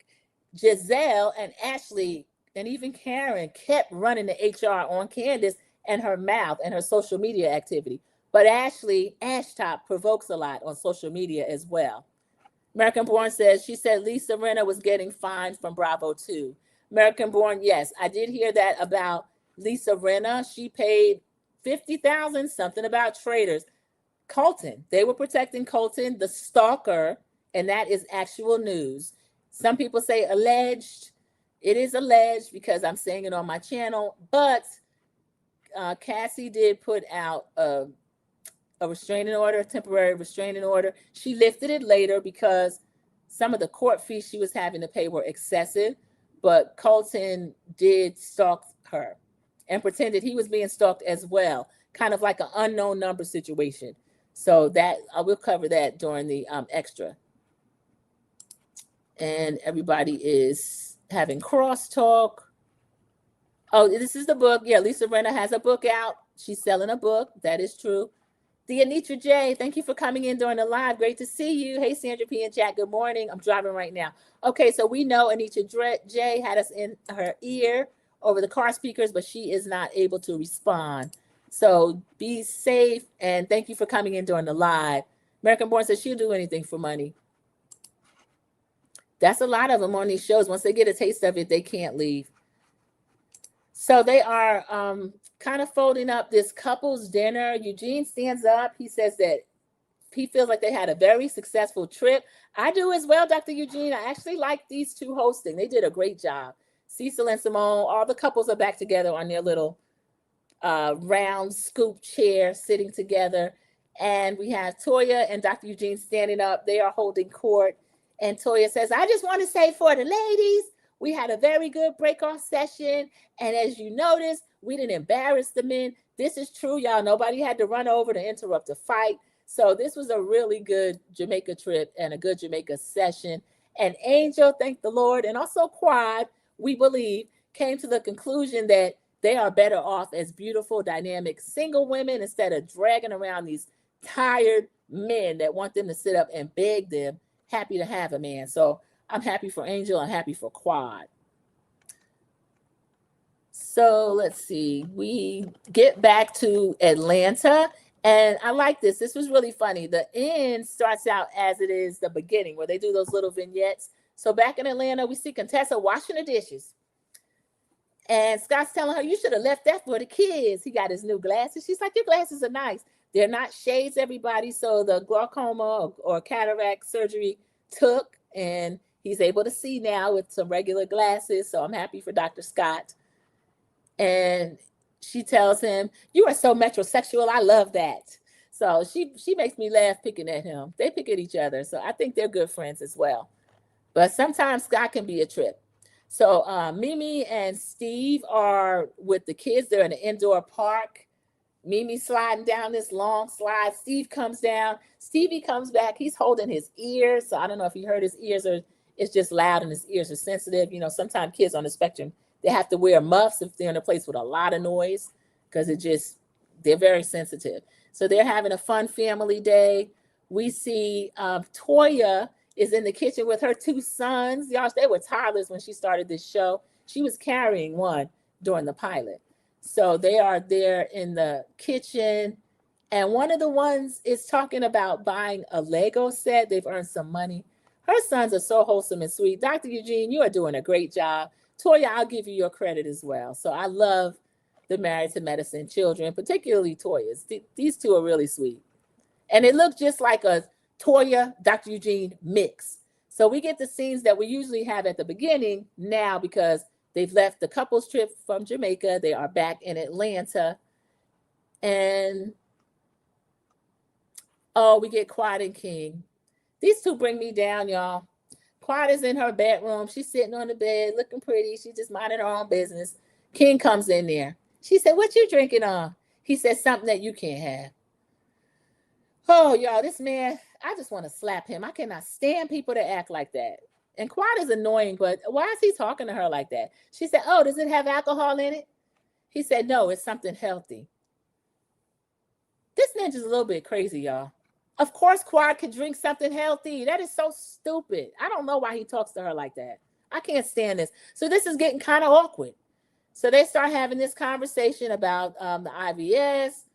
Giselle and Ashley and even Karen kept running the HR on Candace and her mouth and her social media activity. But Ashley, Ashtop, provokes a lot on social media as well. American Born says, she said Lisa Rinna was getting fined from Bravo too. American Born, yes, I did hear that about Lisa Rinna. She paid $50,000, something about traders. Colton, they were protecting Colton, the stalker, and that is actual news. Some people say alleged. It is alleged because I'm saying it on my channel, but Cassie did put out a restraining order, a temporary restraining order. She lifted it later because some of the court fees she was having to pay were excessive, but Colton did stalk her and pretended he was being stalked as well, kind of like an unknown number situation. So that I will cover that during the extra. And everybody is having crosstalk. Oh, this is the book. Yeah, Lisa Rinna has a book out. She's selling a book. That is true. The Anitra J, thank you for coming in during the live. Great to see you. Hey, Sandra P and Jack, good morning. I'm driving right now. Okay, so we know Anitra J had us in her ear over the car speakers, but she is not able to respond. So be safe, and thank you for coming in during the live. American Born says she'll do anything for money. That's a lot of them on these shows. Once they get a taste of it, they can't leave. So they are kind of folding up this couple's dinner. Eugene stands up. He says that he feels like they had a very successful trip. I do as well, Dr. Eugene. I actually like these two hosting. They did a great job. Cecil and Simone, all the couples are back together on their little round scoop chair sitting together. And we have Toya and Dr. Eugene standing up. They are holding court. And Toya says, I just want to say for the ladies, we had a very good break-off session. And as you notice, we didn't embarrass the men. This is true, y'all. Nobody had to run over to interrupt a fight. So this was a really good Jamaica trip and a good Jamaica session. And Angel, thank the Lord, and also Quad, we believe, came to the conclusion that they are better off as beautiful, dynamic, single women instead of dragging around these tired men that want them to sit up and beg them. Happy to have a man. So I'm happy for Angel. I'm happy for Quad. So let's see. We get back to Atlanta. And I like this. This was really funny. The end starts out as it is the beginning, where they do those little vignettes. So back in Atlanta, we see Contessa washing the dishes. And Scott's telling her, you should have left that for the kids. He got his new glasses. She's like, your glasses are nice. They're not shades, everybody. So the glaucoma or cataract surgery took, and he's able to see now with some regular glasses. So I'm happy for Dr. Scott. And she tells him, "You are so metrosexual. I love that." So she makes me laugh picking at him. They pick at each other. So I think they're good friends as well. But sometimes Scott can be a trip. So Mimi and Steve are with the kids. They're in an indoor park. Mimi sliding down this long slide. Steve comes down. Stevie comes back. He's holding his ears. So I don't know if he hurt his ears or it's just loud and his ears are sensitive. You know, sometimes kids on the spectrum, they have to wear muffs if they're in a place with a lot of noise because they're very sensitive. So they're having a fun family day. We see Toya is in the kitchen with her two sons. Y'all, they were toddlers when she started this show. She was carrying one during the pilot. So they are there in the kitchen. And one of the ones is talking about buying a Lego set. They've earned some money. Her sons are so wholesome and sweet. Dr. Eugene, you are doing a great job. Toya, I'll give you your credit as well. So I love the Married to Medicine children, particularly Toya's. These two are really sweet. And it looked just like a Toya, Dr. Eugene mix. So we get the scenes that we usually have at the beginning now because they've left the couples trip from Jamaica. They are back in Atlanta. And, we get Quad and King. These two bring me down, y'all. Quad is in her bedroom. She's sitting on the bed looking pretty. She's just minding her own business. King comes in there. She said, "What you drinking on?" He said, "Something that you can't have." Oh, y'all, this man, I just want to slap him. I cannot stand people that act like that. And Quad is annoying, but why is he talking to her like that? She said, "Oh, does it have alcohol in it?" He said, "No, it's something healthy." This ninja's a little bit crazy, y'all. Of course, Quad could drink something healthy. That is so stupid. I don't know why he talks to her like that. I can't stand this. So this is getting kind of awkward. So they start having this conversation about the IVS.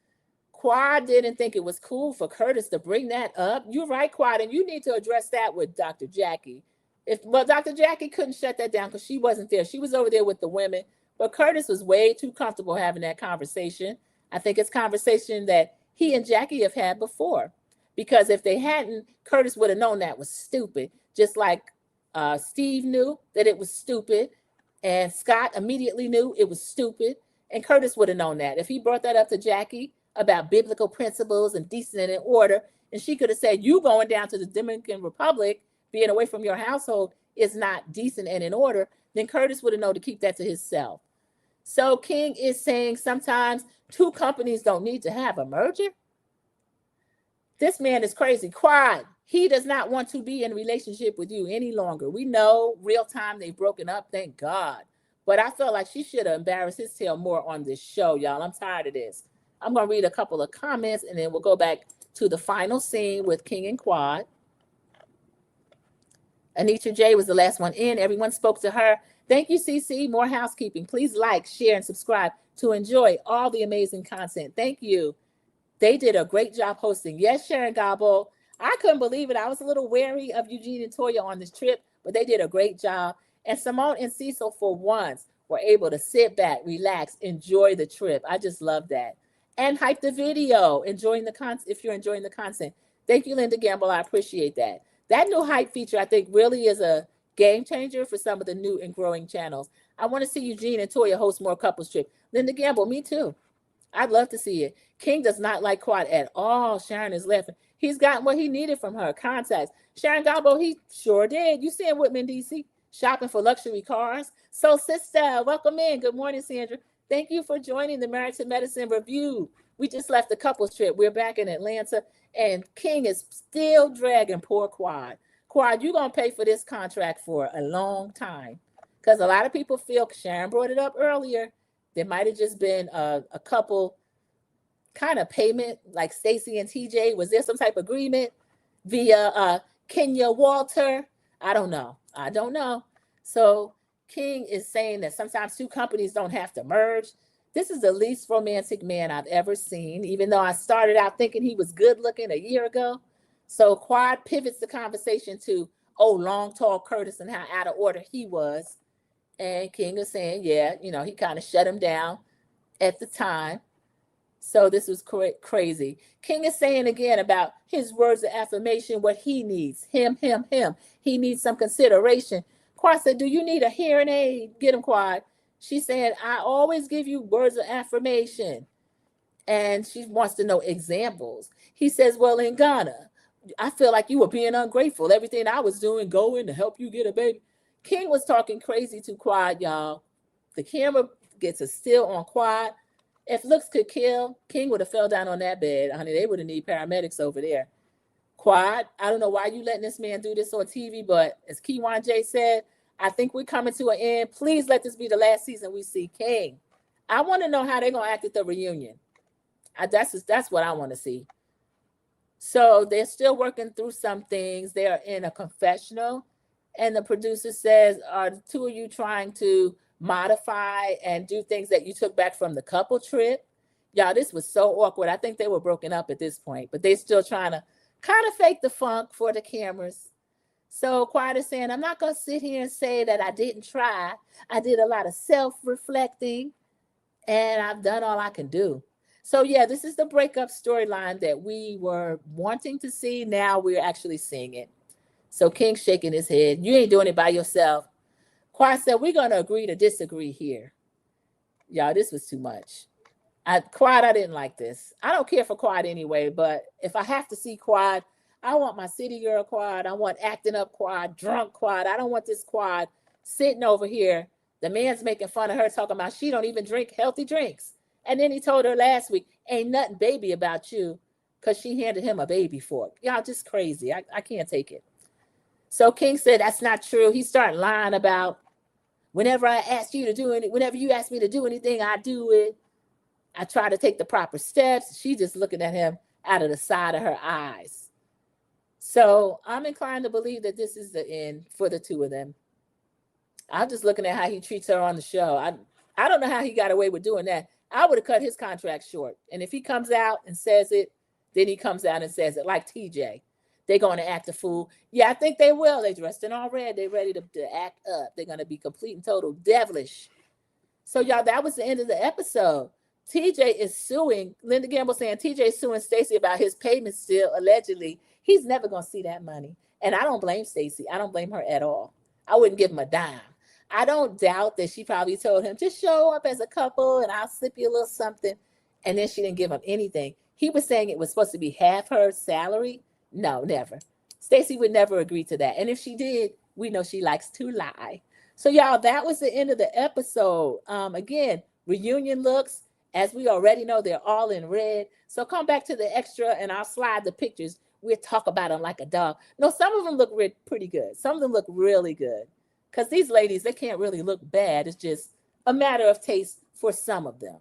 Quad didn't think it was cool for Curtis to bring that up. You're right, Quad, and you need to address that with Dr. Jackie. Dr. Jackie couldn't shut that down because she wasn't there. She was over there with the women, but Curtis was way too comfortable having that conversation. I think it's conversation that he and Jackie have had before, because if they hadn't, Curtis would have known that was stupid, just like Steve knew that it was stupid, and Scott immediately knew it was stupid, and Curtis would have known that. If he brought that up to Jackie about biblical principles and decent and in order, and she could have said, "You going down to the Dominican Republic, being away from your household is not decent and in order," then Curtis would have known to keep that to himself. So King is saying sometimes two companies don't need to have a merger. This man is crazy. Quad, he does not want to be in a relationship with you any longer. We know real time they've broken up, thank God. But I felt like she should have embarrassed his tail more on this show, y'all. I'm tired of this. I'm going to read a couple of comments, and then we'll go back to the final scene with King and Quad. Anita J was the last one in. Everyone spoke to her. Thank you, CC. More housekeeping. Please like, share, and subscribe to enjoy all the amazing content. Thank you. They did a great job hosting. Yes, Sharon Gobble. I couldn't believe it. I was a little wary of Eugene and Toya on this trip, but they did a great job. And Simone and Cecil, for once, were able to sit back, relax, enjoy the trip. I just love that. And hype the video, enjoying the content. If you're enjoying the content, thank you, Linda Gamble. I appreciate that. That new hype feature, I think, really is a game changer for some of the new and growing channels. I want to see Eugene and Toya host more couples trip. Linda Gamble, me too. I'd love to see it. King does not like Quad at all. Sharon is laughing. He's gotten what he needed from her. Contacts. Sharon Galbo, he sure did. You see him Whitman, D.C., shopping for luxury cars. So, sister, welcome in. Good morning, Sandra. Thank you for joining the Married to Medicine review. We just left the couples trip. We're back in Atlanta, and King is still dragging poor Quad. Quad, you're going to pay for this contract for a long time, because a lot of people feel, Sharon brought it up earlier, there might have just been a couple kind of payment, like Stacy and TJ. Was there some type of agreement via Kenya Walter? I don't know. So King is saying that sometimes two companies don't have to merge. This is the least romantic man I've ever seen, even though I started out thinking he was good looking a year ago. So Quad pivots the conversation to, long, tall Curtis and how out of order he was. And King is saying, yeah, he kind of shut him down at the time. So this was crazy. King is saying again about his words of affirmation, what he needs. Him. He needs some consideration. Quad said, do you need a hearing aid? Get him, Quad. She said, I always give you words of affirmation. And she wants to know examples. He says, well, in Ghana, I feel like you were being ungrateful. Everything I was doing, going to help you get a baby. King was talking crazy to Quad, y'all. The camera gets a still on Quad. If looks could kill, King would have fell down on that bed. Honey, they would have need paramedics over there. Quad, I don't know why you letting this man do this on TV, but as Keywan J said, I think we're coming to an end. Please let this be the last season we see King. I want to know how they're going to act at the reunion. That's what I want to see. So they're still working through some things. They're in a confessional, and the producer says, are the two of you trying to modify and do things that you took back from the couple trip? Y'all, this was so awkward. I think they were broken up at this point, but they still trying to kind of fake the funk for the cameras. So Quiet is saying, I'm not going to sit here and say that I didn't try. I did a lot of self-reflecting, and I've done all I can do. So yeah, this is the breakup storyline that we were wanting to see. Now we're actually seeing it. So King's shaking his head. You ain't doing it by yourself. Quad said, we're going to agree to disagree here. Y'all, this was too much. Quad, I didn't like this. I don't care for Quad anyway, but if I have to see Quad, I want my city girl Quad. I want acting up Quad, drunk Quad. I don't want this Quad sitting over here. The man's making fun of her, talking about she don't even drink healthy drinks. And then he told her last week, ain't nothing baby about you, because she handed him a baby fork. Y'all just crazy. I can't take it. So King said, that's not true. He started lying about whenever I ask you to do it, whenever you ask me to do anything, I do it. I try to take the proper steps. She just looking at him out of the side of her eyes. So I'm inclined to believe that this is the end for the two of them. I'm just looking at how he treats her on the show. I don't know how he got away with doing that. I would have cut his contract short. And if he comes out and says it, then he comes out and says it, like TJ. They're going to act a fool. Yeah, I think they will. They dressed in all red. They're ready to act up. They're going to be complete and total devilish. So, y'all, that was the end of the episode. TJ is suing. Linda Gamble saying TJ is suing Stacey about his payment still, allegedly. He's never going to see that money. And I don't blame Stacey. I don't blame her at all. I wouldn't give him a dime. I don't doubt that she probably told him, just show up as a couple and I'll slip you a little something. And then she didn't give him anything. He was saying it was supposed to be half her salary. No, never. Stacey would never agree to that. And if she did, we know she likes to lie. So, y'all, that was the end of the episode. Again, reunion looks, as we already know, they're all in red. So come back to the extra and I'll slide the pictures. We'll talk about them like a dog. No, some of them look pretty good. Some of them look really good. Because these ladies, they can't really look bad. It's just a matter of taste for some of them.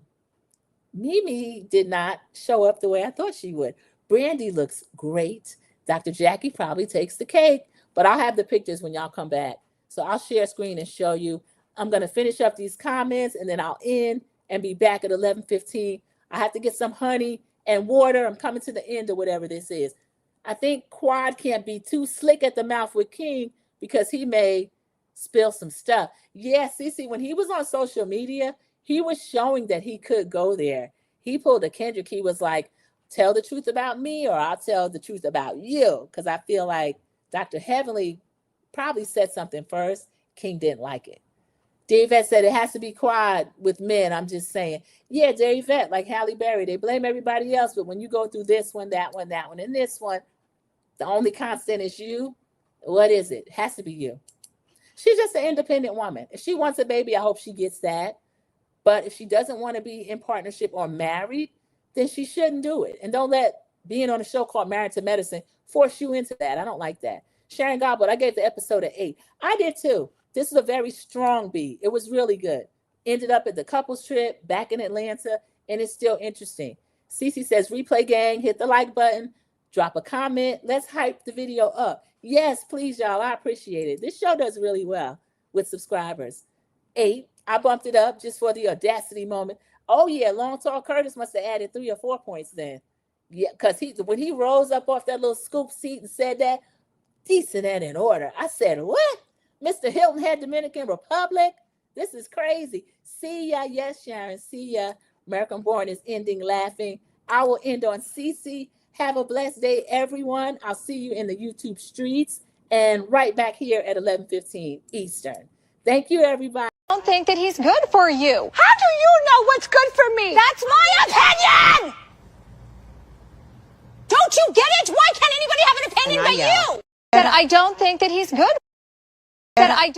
Mimi did not show up the way I thought she would. Brandy looks great. Dr. Jackie probably takes the cake, but I'll have the pictures when y'all come back. So I'll share screen and show you. I'm going to finish up these comments and then I'll end and be back at 11:15. I have to get some honey and water. I'm coming to the end of whatever this is. I think Quad can't be too slick at the mouth with King because he may spill some stuff. Yeah, Cece, when he was on social media, he was showing that he could go there. He pulled a Kendrick. He was like, tell the truth about me or I'll tell the truth about you. Because I feel like Dr. Heavenly probably said something first. King didn't like it. Davette said it has to be Quad with men. I'm just saying. Yeah, Davette, like Halle Berry, they blame everybody else. But when you go through this one, that one, that one, and this one, the only constant is you. What is it? It has to be you. She's just an independent woman. If she wants a baby, I hope she gets that. But if she doesn't want to be in partnership or married, then she shouldn't do it. And don't let being on a show called Married to Medicine force you into that. I don't like that. Sharon Goblet, I gave the episode an 8. I did too. This is a very strong beat. It was really good. Ended up at the couples trip back in Atlanta, and it's still interesting. Cece says, replay gang, hit the like button, drop a comment. Let's hype the video up. Yes, please, y'all. I appreciate it. This show does really well with subscribers. 8. I bumped it up just for the audacity moment. Oh, yeah, Long Tall Curtis must have added 3 or 4 points then. Yeah, because when he rose up off that little scoop seat and said that, decent and in order. I said, what? Mr. Hilton Head Dominican Republic? This is crazy. See ya. Yes, Sharon. See ya. American Born is ending laughing. I will end on Cece. Have a blessed day, everyone. I'll see you in the YouTube streets and right back here at 11:15 Eastern. Thank you, everybody. I don't think that he's good for you. How do you know what's good for me? That's my opinion! Don't you get it? Why can't anybody have an opinion but you? That I don't think that he's good. That I